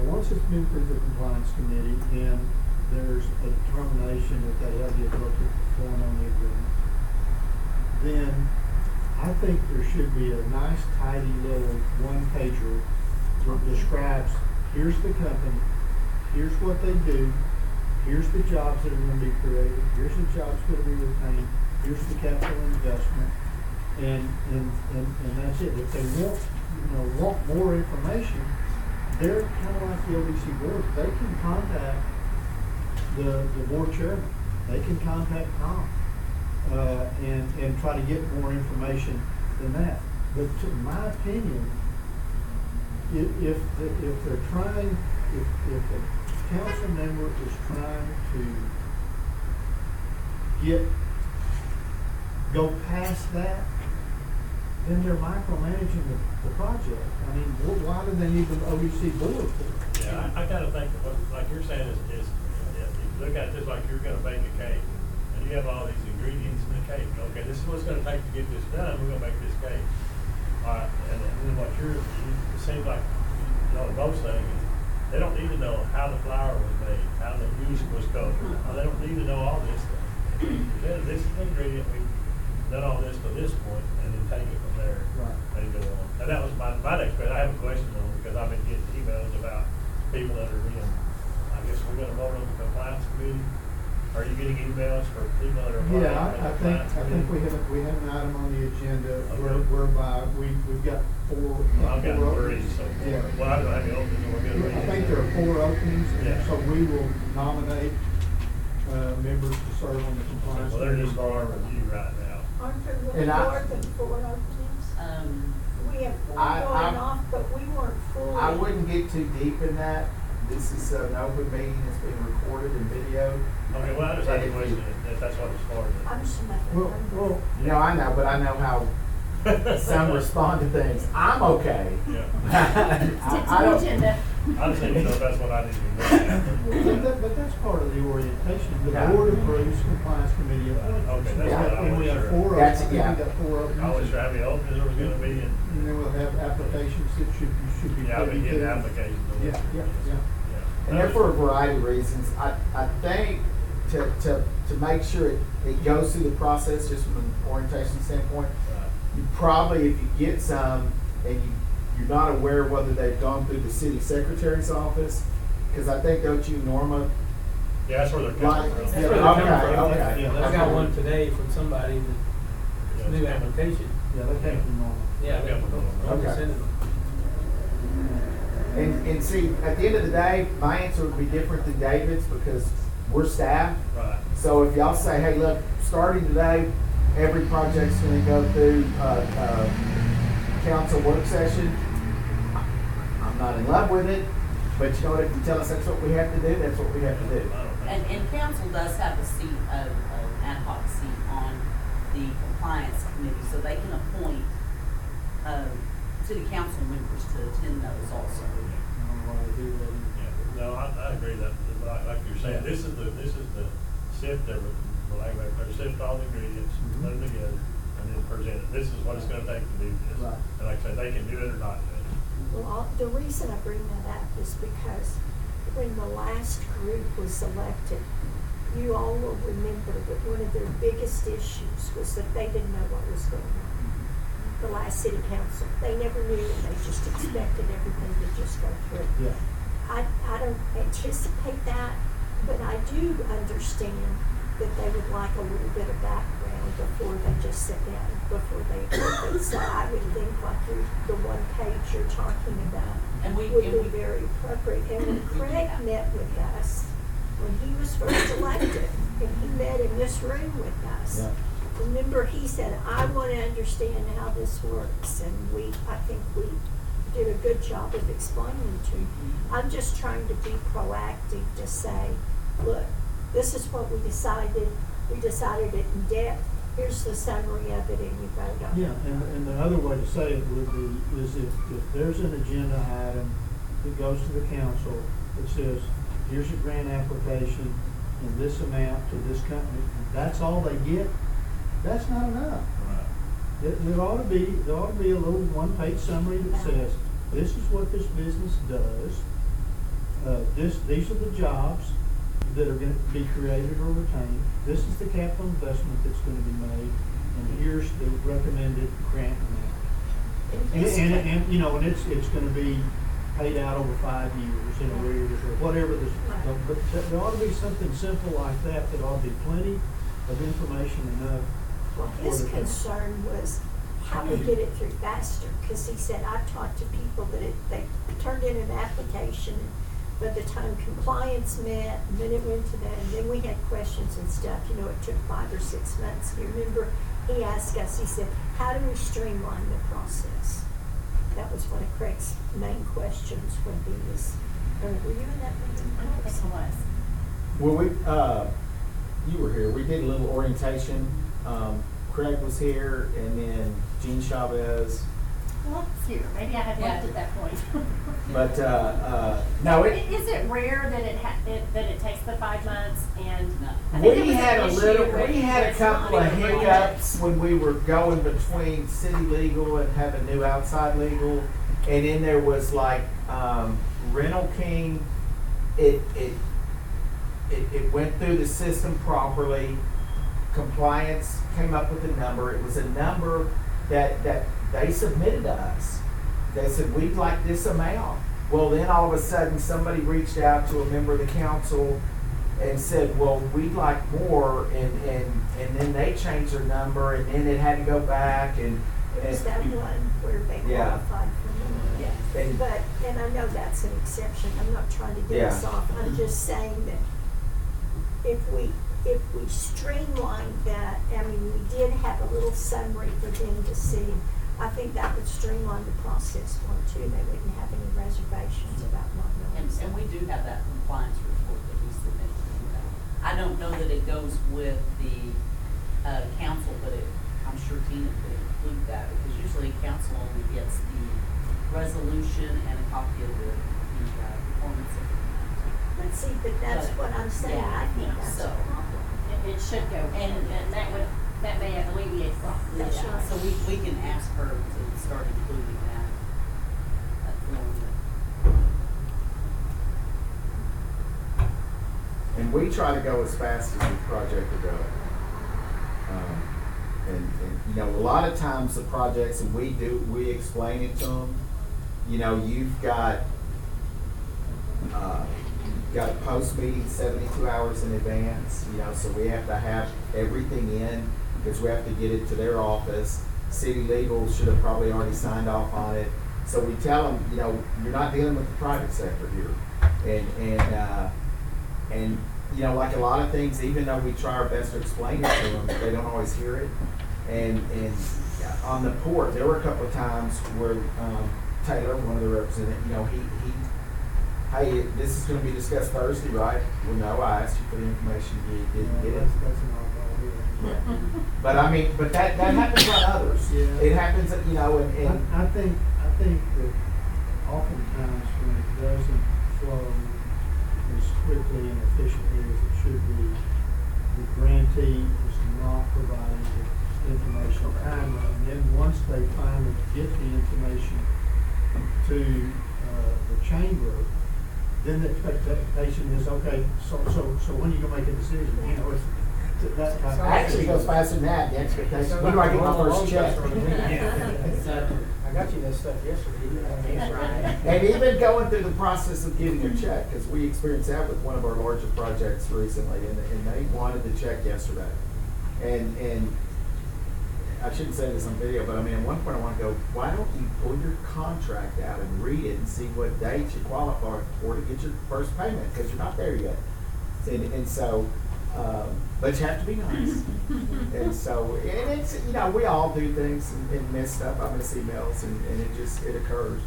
once it's been through the compliance committee and there's a determination that they have the ability to perform on the agreement, then I think there should be a nice, tidy little one-pager that describes, here's the company, here's what they do, here's the jobs that are gonna be created, here's the jobs that will be retained, here's the capital investment, and that's it. If they want more information, they're kinda like the ODC board, they can contact the board chairman, they can contact Tom, and try to get more information than that. But to my opinion, if they're trying, if a council member is trying to go past that, then they're micromanaging the project. I mean, why do they need the ODC board for? Yeah, I kinda think that what, like you're saying is, if you look at this like you're gonna bake a cake, and you have all these ingredients in the cake, okay, this is what it's gonna take to get this done, we're gonna make this cake. And then what it seems like, both saying is, they don't need to know how the flour was made, how the music was covered, they don't need to know all this stuff. This is the ingredient, we've done all this to this point, and then take it from there. Right. And go on. And that was my next question, I have a question on, because I've been getting emails about people that are in, I guess we're gonna vote on the compliance committee. Are you getting emails for people that are? Yeah, on the I compliance think committee? we have an item on the agenda Okay. whereby we've got four. Well, I've got four 3 openings. so far. Yeah. Well, I don't have any openings, we're gonna read. I think there are 4 openings, Yeah. and so we will nominate, members to serve on the compliance. Well, they're just committee. for our review right now. Aren't there really And I- more than 4 openings? We have 4 I- going off, but we weren't fully. I wouldn't get too deep in that. This is an open meeting, it's being recorded and videoed. Okay, well, I just had a question, if that's what it's for. I'm Samantha. Well, No, I know, but I know how some respond to things. I'm okay. Yeah. Stick to I the don't- agenda. I just need to know if that's what I need to know. but that's part of the orientation. The Yeah. board approves compliance committee appointments. Okay, that's what I And we wasn't have sure. 4 That's- openings. yeah. We got 4 openings. I wasn't sure how many openings there was gonna be, And then we'll have applications that you should be. yeah, I've been privy getting to. applications. Yeah. And they're for a variety of reasons. I think to make sure it goes through the process, just from an orientation standpoint, you probably, if you get some and you're not aware whether they've gone through the city secretary's office, because I think, don't you, Norma? Yeah, that's where they're Like- coming from. That's Yeah, where they're coming okay, from. okay. Yeah, I got one today from somebody Yeah, that, new it's coming. application. Yeah, they came from Norman. Yeah, Yeah, I'll okay. send it. And see, at the end of the day, my answer would be different than David's because we're staff. Right. So if y'all say, hey, look, starting today, every project's gonna go through, council work session, I'm not in love with it, but you know what, if you tell us that's what we have to do, that's what we have to do. And council does have a seat, an ad hoc seat on the compliance committee, so they can appoint, city council members to attend those also. I don't know why they do that. Yeah, no, I agree that, like you're saying, this is the sift, they're sift all the ingredients, put them together, and then present it. This is what it's gonna take to do this. Right. And like I said, they can do it or not do it. Well, the reason I bring that up is because when the last group was elected, you all will remember that one of their biggest issues was that they didn't know what was going on. The last city council, they never knew, and they just expected everything to just go through. Yeah. I don't anticipate that, but I do understand that they would like a little bit of background before they just sit down, before they approve it. So I would think like the one page you're talking about And we- would and be we- very appropriate. And when Craig met with us, when he was first elected, and he met in this room with us, Yeah. remember he said, I want to understand how this works, and I think we did a good job of explaining to him. I'm just trying to be proactive to say, look, this is what we decided it in depth, here's the summary of it, and you vote on it. Yeah, and the other way to say it would be, is if there's an agenda item that goes to the council that says, here's a grant application in this amount to this company, and that's all they get, that's not enough. Right. There ought to be a little one-page summary that says, this is what this business does, these are the jobs that are gonna be created or retained, this is the capital investment that's gonna be made, and here's the recommended grant amount. In this case- And you know, and it's gonna be paid out over 5 years in arrears, or whatever but there ought to be something simple like that, that ought to be plenty of information enough. Well, for his the- concern was how to get it through faster, because he said, I've talked to people that they turned in an application, and by the time compliance met, and then it went to that, and then we had questions and stuff, you know, it took 5 or 6 months. You remember, he asked us, he said, how do we streamline the process? That was one of Craig's main questions when he was, were you in that meeting? I think it was. Well, you were here, we did a little orientation, Craig was here, and then Gene Chavez, Well, it's here, maybe I had left at that point. but, no, Is it rare that that it takes the 5 months and? I think it we was had an a issue little, with- we had a with couple of not even hiccups when we were going between city legal and having new outside legal. And then there was like, Rental King, it went through the system properly. Compliance came up with a number. It was a number that they submitted to us. They said, we'd like this amount. Well, then all of a sudden, somebody reached out to a member of the council and said, well, we'd like more, and then they changed their number, and then it had to go back, and. It was that one where they Yeah. qualified for money. Yeah. And- But, and I know that's an exception, I'm not trying to get us Yeah. off, I'm just saying that if we streamline that, I mean, we did have a little summary for them to see. I think that would streamline the process more too, they wouldn't have any reservations about not knowing. And we do have that compliance report that we submit to them. I don't know that it goes with the, council, but I'm sure Tina could include that, because usually council only gets the resolution and a copy of the performance of the. But see, but that's what I'm saying, I think Yeah, that's a so- problem. It should go, and that may alleviate problems. That's Yeah. right. So we can ask her to start including that form. And we try to go as fast as the project will go. And, you know, a lot of times the projects, and we explain it to them, you know, you've got a post meeting 72 hours in advance, you know, so we have to have everything in, because we have to get it to their office. City legal should have probably already signed off on it. So we tell them, you know, you're not dealing with the private sector here. And you know, like a lot of things, even though we try our best to explain it to them, they don't always hear it. And on the port, there were a couple of times where Taylor, one of the representatives, you know, hey, this is gonna be discussed Thursday, right? Well, no, I asked you for the information, you didn't get it. That's an oddball, But I mean, but that happens on others. Yeah. It happens, you know, and I think that oftentimes when it doesn't flow as quickly and efficiently as it should be, the grantee is not providing the information timely. And then once they finally get the information to the chamber, then the expectation is, okay, so when are you gonna make a decision? You know, it's that type of. actually it goes faster than that, the expectation. When do I get my first check? I got you that stuff yesterday. You didn't have an answer. And even going through the process of getting your check, because we experienced that with one of our larger projects recently, and they wanted the check yesterday. And I shouldn't say this on video, but I mean, at one point I want to go, why don't you pull your contract out and read it and see what dates you qualify for to get your first payment, because you're not there yet. And so, but you have to be nice. And so, and it's, you know, we all do things and miss stuff. I miss emails, and it occurs.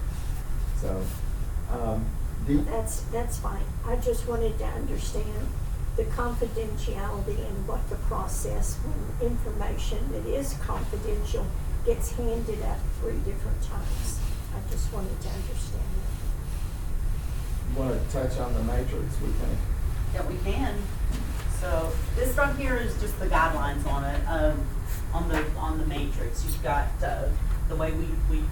So, That's fine. I just wanted to understand the confidentiality and what the process, when information that is confidential gets handed up 3 different times. I just wanted to understand that. want to touch on the matrix, we think. Yeah, we can. So this from here is just the guidelines on it, on the matrix. You've got, the way we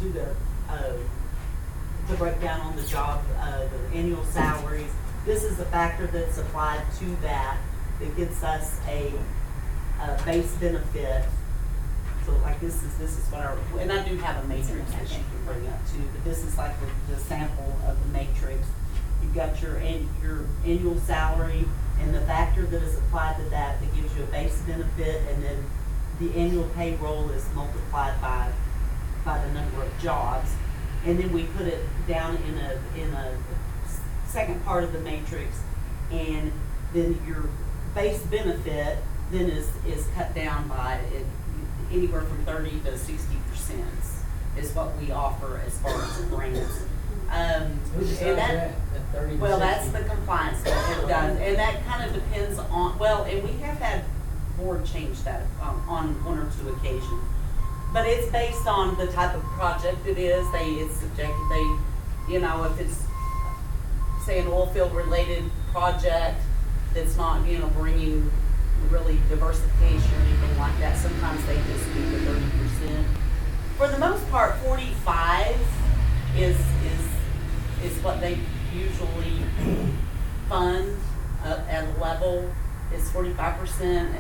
do the breakdown on the job, the annual salaries. This is the factor that's applied to that. It gives us a base benefit so like this is what our, and I do have a matrix that you can bring up too, but this is like the sample of the matrix. You've got your annual salary and the factor that is applied to that gives you a base benefit, and then the annual payroll is multiplied by the number of jobs. And then we put it down in a second part of the matrix, and then your base benefit then is cut down by anywhere from 30 to 60% is what we offer as far as grants. Who decides And that? At 30 to well, that's 60? the compliance that it does, and that kind of depends on, well, and we have had board change that on one or two occasions. But it's based on the type of project it is. It's subjective. You know, if it's say an oil field related project that's not, bringing really diversification or anything like that, sometimes they just do the 30%. For the most part, 45 is what they usually fund at a level is 45%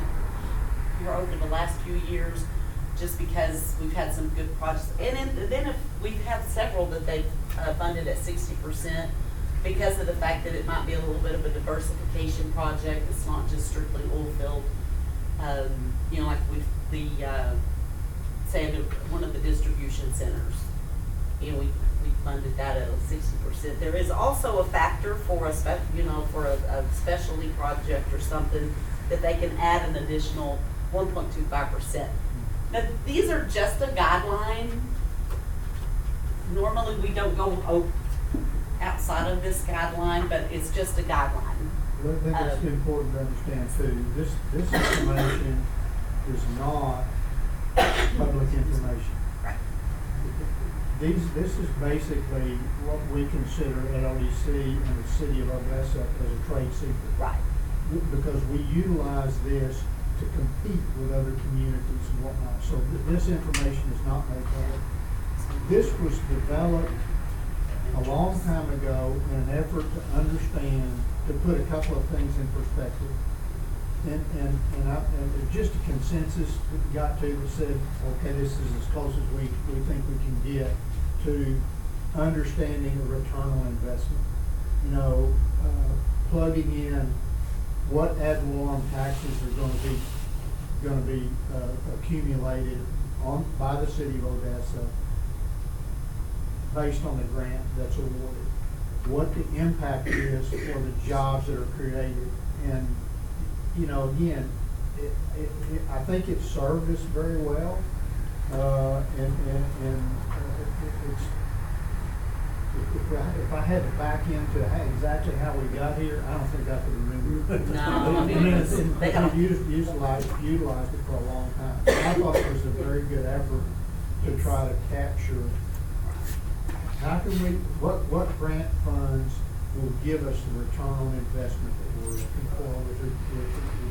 here over the last few years, just because we've had some good projects. And then if we've had several that they've funded at 60% because of the fact that it might be a little bit of a diversification project. It's not just strictly oil field. Like with say one of the distribution centers, we funded that at 60%. There is also a factor for a specialty project or something that they can add an additional 1.25%. Now, these are just a guideline. Normally, we don't go outside of this guideline, but it's just a guideline. I think it's important to understand too, this information is not public information. Right. This is basically what we consider at ODC and the city of Odessa as a trade secret. Right. Because we utilize this to compete with other communities and whatnot. So this information is not made public. This was developed a long time ago in an effort to understand, to put a couple of things in perspective. And just a consensus that we got to that said, okay, this is as close as we think we can get to understanding the return on investment. Plugging in what ad valorem taxes are going to be accumulated by the city of Odessa based on the grant that's awarded, what the impact is for the jobs that are created, and again, I think it served us very well, and it's. If I had to back into exactly how we got here, I don't think I could remember. No, I mean, We've utilized it for a long time. I thought it was a very good effort to try to capture how can we, what grant funds will give us the return on investment that we're looking for with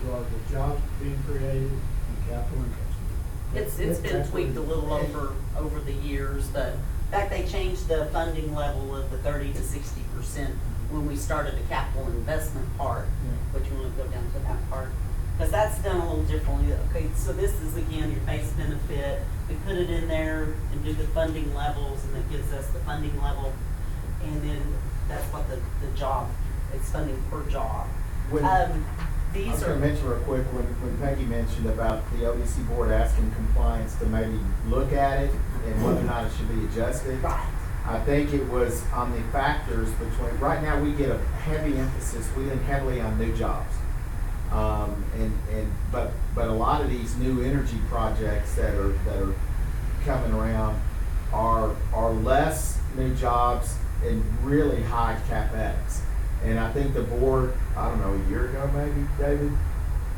regard to jobs being created and capital investment. It's been tweaked a little over the years, but in fact, they changed the funding level of the 30 to 60% when we started the capital investment part. But you want to go down to that part? Because that's done a little differently. Okay, so this is again your base benefit. We put it in there and do the funding levels, and it gives us the funding level. And then that's what the job, it's funding per job. I These was are. going to mention real quick, when Peggy mentioned about the ODC board asking compliance to maybe look at it and whether or not it should be adjusted. Right. I think it was on the factors between, right now we get a heavy emphasis, we lean heavily on new jobs. But a lot of these new energy projects that are coming around are less new jobs and really high CapEx. And I think the board, I don't know, a year ago maybe, David,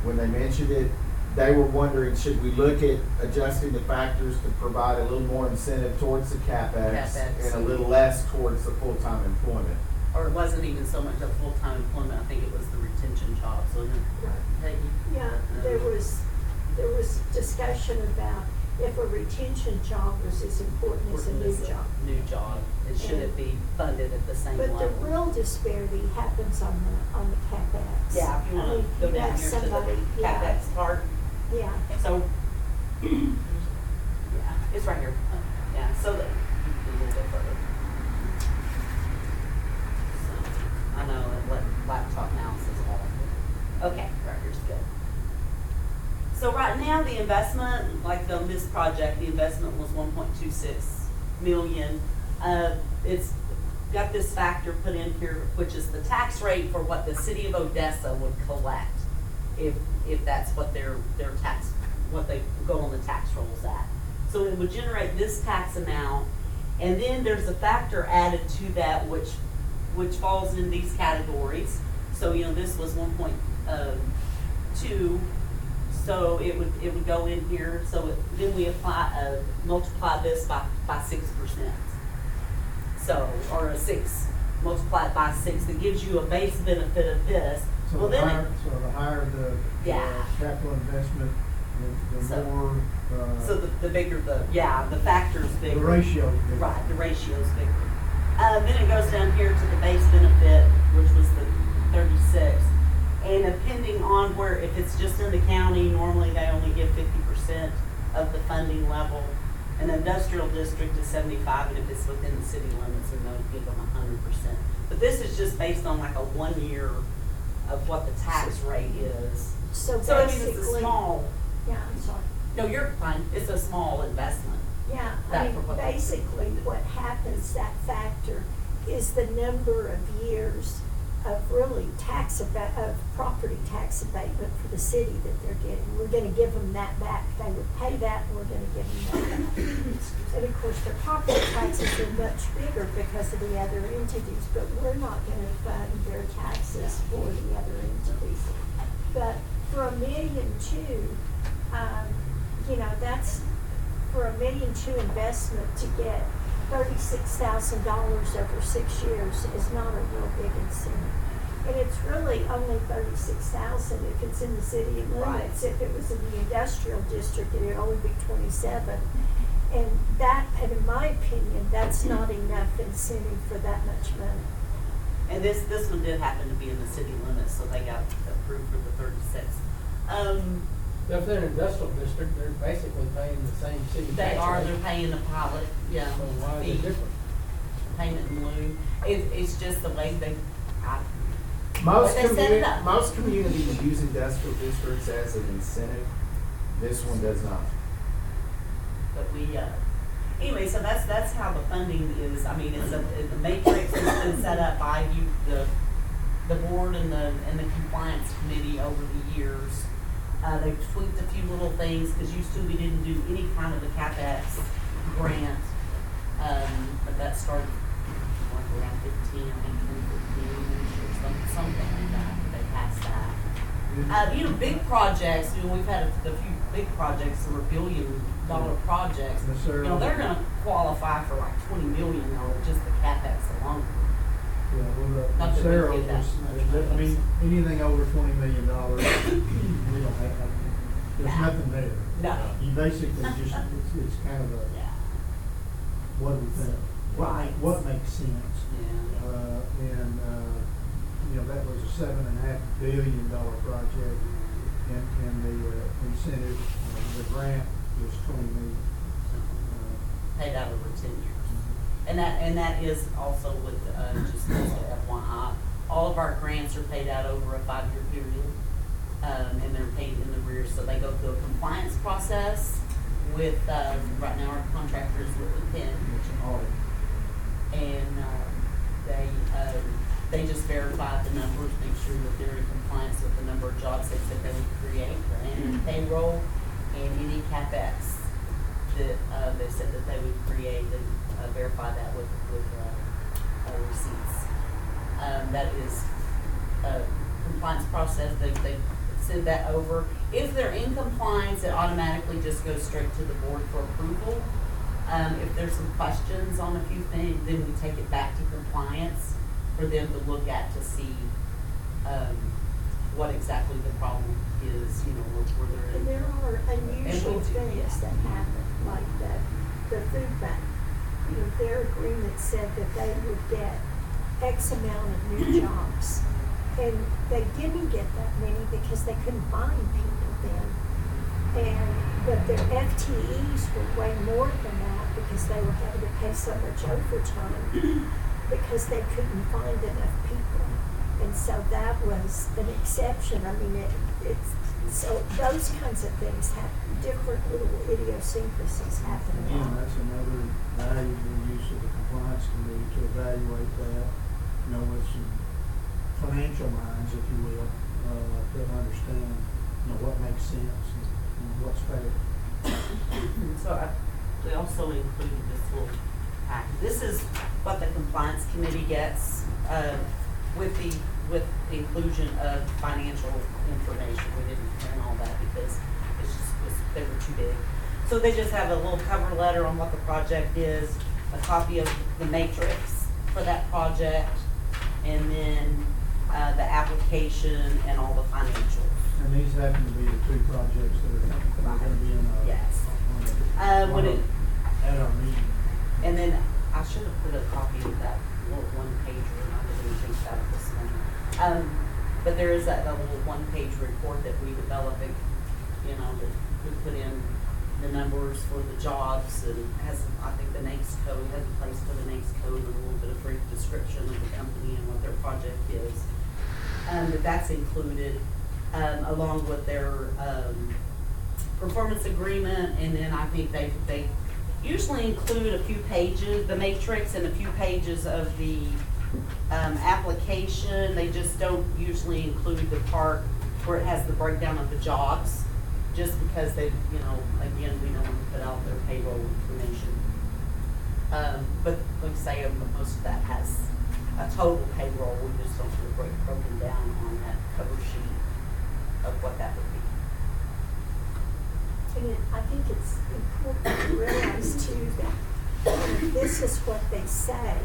when they mentioned it, they were wondering, should we look at adjusting the factors to provide a little more incentive towards the CapEx and a little less towards the full-time employment? Or it wasn't even so much a full-time employment, I think it was the retention jobs, wasn't it? Peggy? Yeah, there was discussion about if a retention job was as important as a new job. New job, and should it be funded at the same level? But the real disparity happens on the CapEx. Yeah, if you I wanna mean, go you down got here to the somebody- CapEx part. Yeah, So, It's right here. Yeah, so that, a little bit further. So, I know that laptop mouse is awful. Okay, right here's good. So right now, the investment, like on this project, the investment was 1.26 million. It's got this factor put in here, which is the tax rate for what the city of Odessa would collect if that's what their tax, what they go on the tax rolls at. So it would generate this tax amount, and then there's a factor added to that which falls in these categories. So, you know, this was 1.2, so it would go in here. So then we apply multiply this by 6%. So, or a 6 multiplied by 6, that gives you a base benefit of this. So Well, the then higher, the higher the Yeah. capital investment, the So- more, So the bigger the factor's the bigger. ratio is bigger. Right, the ratio's bigger. Then it goes down here to the base benefit, which was the 36. And depending on where, if it's just in the county, normally they only give 50% of the funding level. An industrial district is 75, and if it's within the city limits, then they'll give them 100%. But this is just based on like a 1 year of what the tax rate is. So So I mean, it's a basically, small, yeah, I'm sorry. no, you're fine, it's a small investment. Yeah, That I mean, for what they- basically what happens, that factor, is the number of years of really of property tax abatement for the city that they're getting. We're gonna give them that back. They would pay that, and we're gonna give them that back. And of course, their property taxes are much bigger because of the other entities, but we're not gonna fund their taxes for the other entities. But for $1.2 million, you know, that's, for $1.2 million investment to get $36,000 over 6 years is not a real big incentive. And it's really only $36,000 if it's in the city limits. If it was in the industrial district, it would only be 27. And that, and in my opinion, that's not enough incentive for that much money. And this one did happen to be in the city limits, so they got approved for the 36. If they're an industrial district, they're basically paying the same city tax They are, rate. they're paying the pilot, yeah. So why is fee, it different? Payment in lieu. It's just the way Most But they set it up. most communities use industrial districts as an incentive. This one does not. but we, anyway, so that's how the funding is. I mean, the matrix has been set up by you, the board and the compliance committee over the years. They've tweaked a few little things, because used to we didn't do any kind of a CapEx grant. But that started like around 15, I think 2015, or something like that. They passed that. You know, big projects, you know, we've had a few big projects that were $1 billion projects. Yes, sir. You know, they're gonna qualify for like 20 million though, just the CapEx alone. Yeah, well, Not the that we Sarah give that was, much I money. mean, anything over $20 million, we don't have, there's Yeah. nothing there. No. You basically just, it's kind of a, Yeah. what do we think? Right. What makes sense? Yeah. You know, that was a $7.5 billion project, and the incentive, the grant was $20 million. Paid out over 10 years. And that is also with, just as a FYI, all of our grants are paid out over a 5-year period. And they're paid in the rear, so they go through a compliance process with, right now our contractor is with Penn. It's an audit. And they just verify the numbers, make sure that they're in compliance with the number of jobs they said they would create, their annual payroll, and any CapEx that they said that they would create, and verify that with receipts. That is a compliance process. They send that over. If they're in compliance, it automatically just goes straight to the board for approval. If there's some questions on a few things, then we take it back to compliance for them to look at to see what exactly the problem is, you know, where they're And in. there are unusual And we do, things yeah. that happen, like the food bank. You know, their agreement said that they would get X amount of new jobs. And they didn't get that many because they couldn't find people then. But their FTEs were way more than that because they were having to pay so much overtime because they couldn't find enough people. And so that was an exception. I mean, it's, so those kinds of things have different little idiosyncrasies happening. Again, that's another valuable use of the compliance committee to evaluate that, you know, with some financial minds, if you will, to understand, you know, what makes sense and what's fair. So we also included this little pack. This is what the compliance committee gets, with the inclusion of financial information. We didn't print all that because they were too big. So they just have a little cover letter on what the project is, a copy of the matrix for that project, and then, the application and all the financials. And these happen to be the two projects that are gonna be in our. Yes. When it, At our meeting. and then I should have put a copy of that little one pager, and I didn't even think that this morning. But there is that little one page report that we developed, you know, that we put in the numbers for the jobs, and has, I think, the NAICS code, has a place for the NAICS code, and a little bit of brief description of the company and what their project is. That's included, along with their, performance agreement, and then I think they usually include a few pages, the matrix and a few pages of the, application. They just don't usually include the part where it has the breakdown of the jobs, just because they, you know, again, we don't want to put out their payroll information. But like I say, most of that has a total payroll, we just don't put it broken down on that cover sheet of what that would be. And I think it's important to realize too that this is what they say,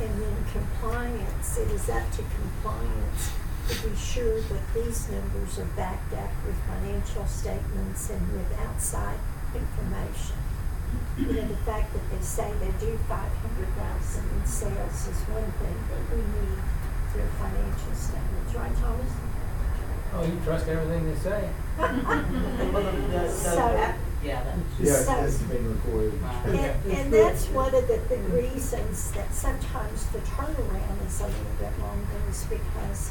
and then compliance, it is up to compliance to be sure that these numbers are backed up with financial statements and with outside information. You know, the fact that they say they do 500,000 in sales is one thing, but we need their financial statements, right, Thomas? Oh, you trust everything they say? So- Yeah, that. Yeah, So- it's being recorded. And that's one of the reasons that sometimes the turnaround is a little bit longer, is because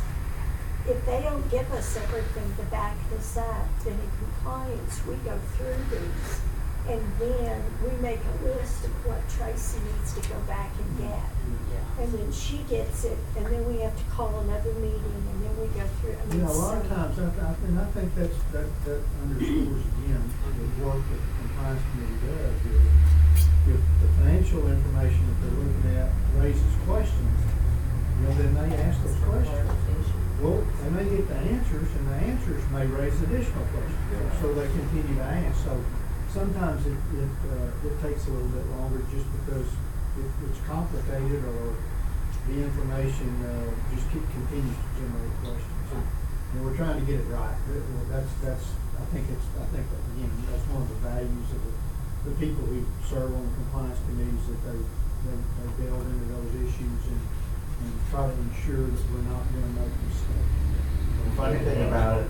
if they don't give us everything to back this up, then in compliance, we go through these, and then we make a list of what Tracy needs to go back and get. Yeah. And then she gets it, and then we have to call another meeting, and then we go through, I You mean, know, a lot of so- times, I think that underscores again, the work that the compliance committee does is, if the financial information that they're looking at raises questions, you know, then they ask those questions. Well, they may get the answers, and the answers may raise additional questions, so they continue to ask. So sometimes it takes a little bit longer just because it's complicated, or the information just continues to generate questions. And we're trying to get it right. I think again, that's one of the values of the people who serve on the compliance committees, that they delve into those issues and try to ensure that we're not gonna make mistakes. The funny thing about it,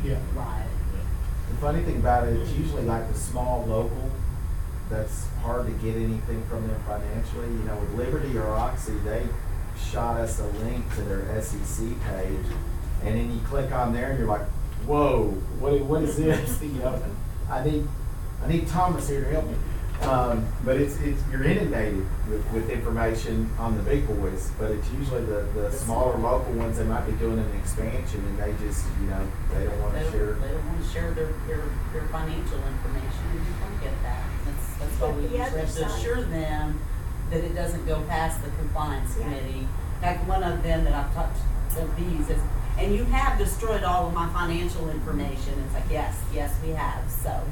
Yeah. Right. the funny thing about it, it's usually like the small local that's hard to get anything from them financially. You know, with Liberty or Oxy, they shot us a link to their SEC page, and then you click on there and you're like, whoa, what is this? You know, I need Thomas here to help me. But it's you're inundated with information on the big boys, but it's usually the smaller local ones. They might be doing an expansion, and they just, you know, they don't want to share. They don't want to share their financial information, and you don't get that. That's why we But the usually other have to side- assure them that it doesn't go past the compliance Yeah. committee. In fact, one of them that I've talked to these is, and you have destroyed all of my financial information. It's like, yes, we have, so.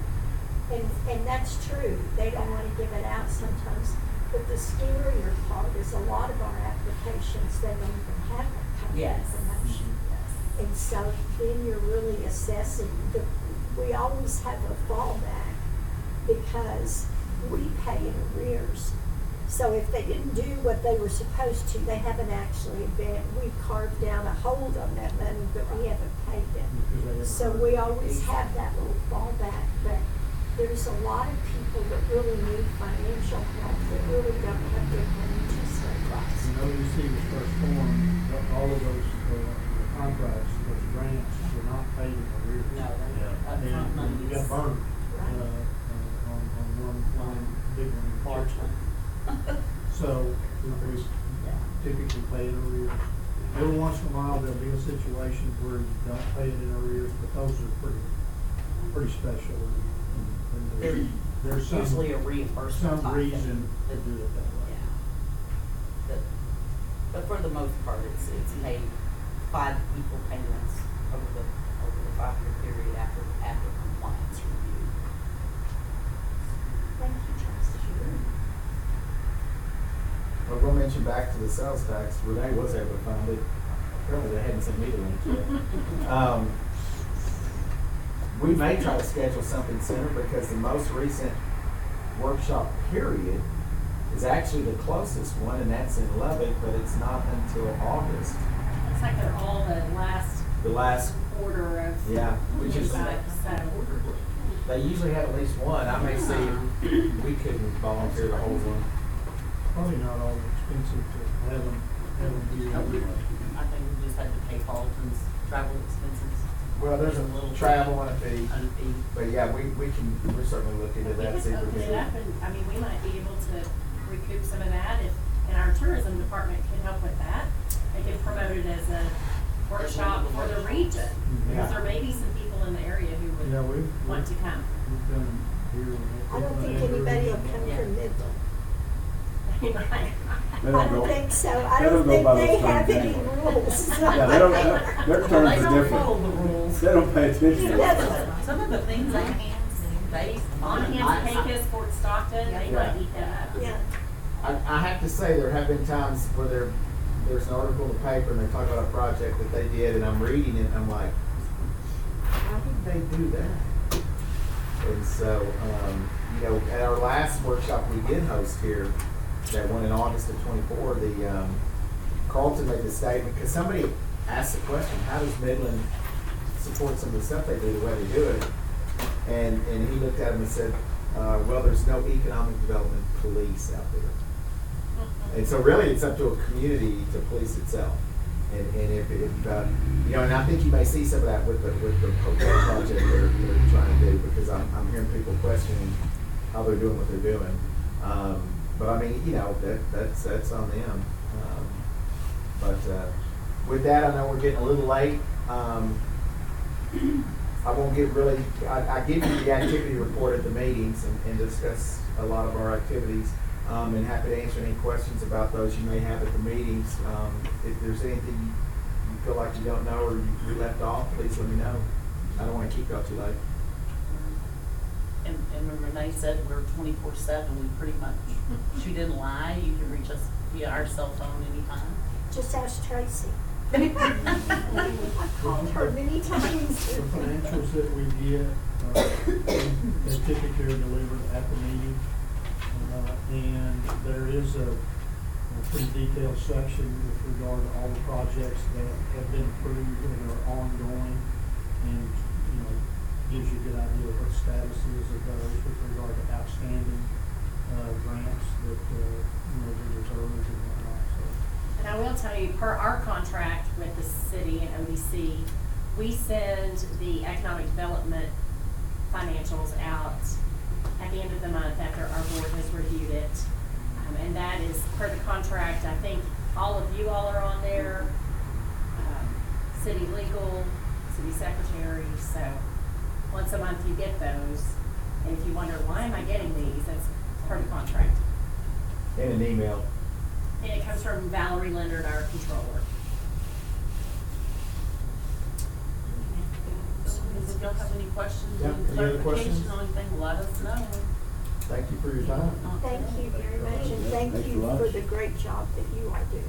And that's true, they don't wanna give it out sometimes, but the scarier part is a lot of our applications, they don't even have that kind of Yes. information. Yes. And so then you're really assessing, we always have a fallback, because we pay in arrears. So if they didn't do what they were supposed to, they haven't actually been, we carved down a hold on that money, but we haven't paid them. Because they haven't So heard. we always have that little fallback, but there's a lot of people that really need financial help that really don't have their money to stabilize. You know, you see the first form, all of those contracts, those grants were not paid in arrears. No, Yeah. upfront money And you got is burned, Right. on one big one. large one. So, we Yeah. typically pay in arrears. Every once in a while, there'll be a situation where you don't pay it in arrears, but those are pretty special. And there's some, Usually a reimbursement some type thing. reason to do it that way. Yeah. But for the most part, it's paid 5 equal payments over the 5-year period after compliance review. Thank you, Tracy. Well, we'll mention back to the sales tax, Renee was able to find it, apparently they hadn't sent me the link yet. We may try to schedule something sooner because the most recent workshop period is actually the closest one, and that's in Lubbock, but it's not until August. Looks like they're all the The last, quarter of. yeah, which is, so. they usually have at least one. I may see if we couldn't volunteer to hold one. Probably not all expensive to have them here. I think we just had to pay Paulton's travel expenses. Well, there's a little travel and a fee, And a fee. but yeah, we're certainly looking We at that. could see if we open can it do up and, I mean, we might be able to recoup some of that if, and our tourism department can help with that. They can promote it as a workshop for the region, because there may be some people in the area who Yeah, would we've want to come. done them here. I don't think anybody will come Yeah. from Midland. They I don't don't go- think so. I they don't don't go think by they those have terms any anyway. rules. Yeah, they don't, their Well, terms they are don't follow the different. rules. They don't pay attention. Yes. Some of the things they. Monahans, Pecos, Fort Stockton, they Yeah. might eat that up. Yeah. I have to say, there have been times where there's an article in the paper and they talk about a project that they did, and I'm reading it and I'm like, how did they do that? And so, at our last workshop we did host here, that one in August of '24, Carlton made the statement, because somebody asked the question, how does Midland support some of the stuff they do, the way they do it? And he looked at him and said, well, there's no economic development police out there. And so really, it's up to a community to police itself. And if and I think you may see some of that with the hotel project they're trying to do, because I'm hearing people questioning how they're doing what they're doing. But I mean, that's on them. But with that, I know we're getting a little late. I won't get really, I give you the activity report at the meetings and discuss a lot of our activities. And happy to answer any questions about those you may have at the meetings. If there's anything you feel like you don't know or you left off, please let me know. I don't want to keep y'all too late. And when Renee said we're 24/7, we pretty much, she didn't lie. You can reach us via our cell phone anytime. Just ask Tracy. I've called her many times. The financials that we get, they typically are delivered at the meeting. And there is a pretty detailed section with regard to all the projects that have been approved and are ongoing. And, gives you a good idea of what status is of those with regard to outstanding, grants that, the reserves and whatnot, so. And I will tell you, per our contract with the city and ODC, we send the economic development financials out at the end of the month after our board has reviewed it. And that is per the contract. I think all of you all are on there, city legal, city secretary. So once a month you get those. And if you wonder, why am I getting these? That's per the contract. And an email. And it comes from Valerie Leonard, our controller. If y'all have any questions, Yeah, any any other questions? clarification on anything, let us know. Thank you for your time. Thank you very much, and thank Thanks you for lunch. for the great job that you all do.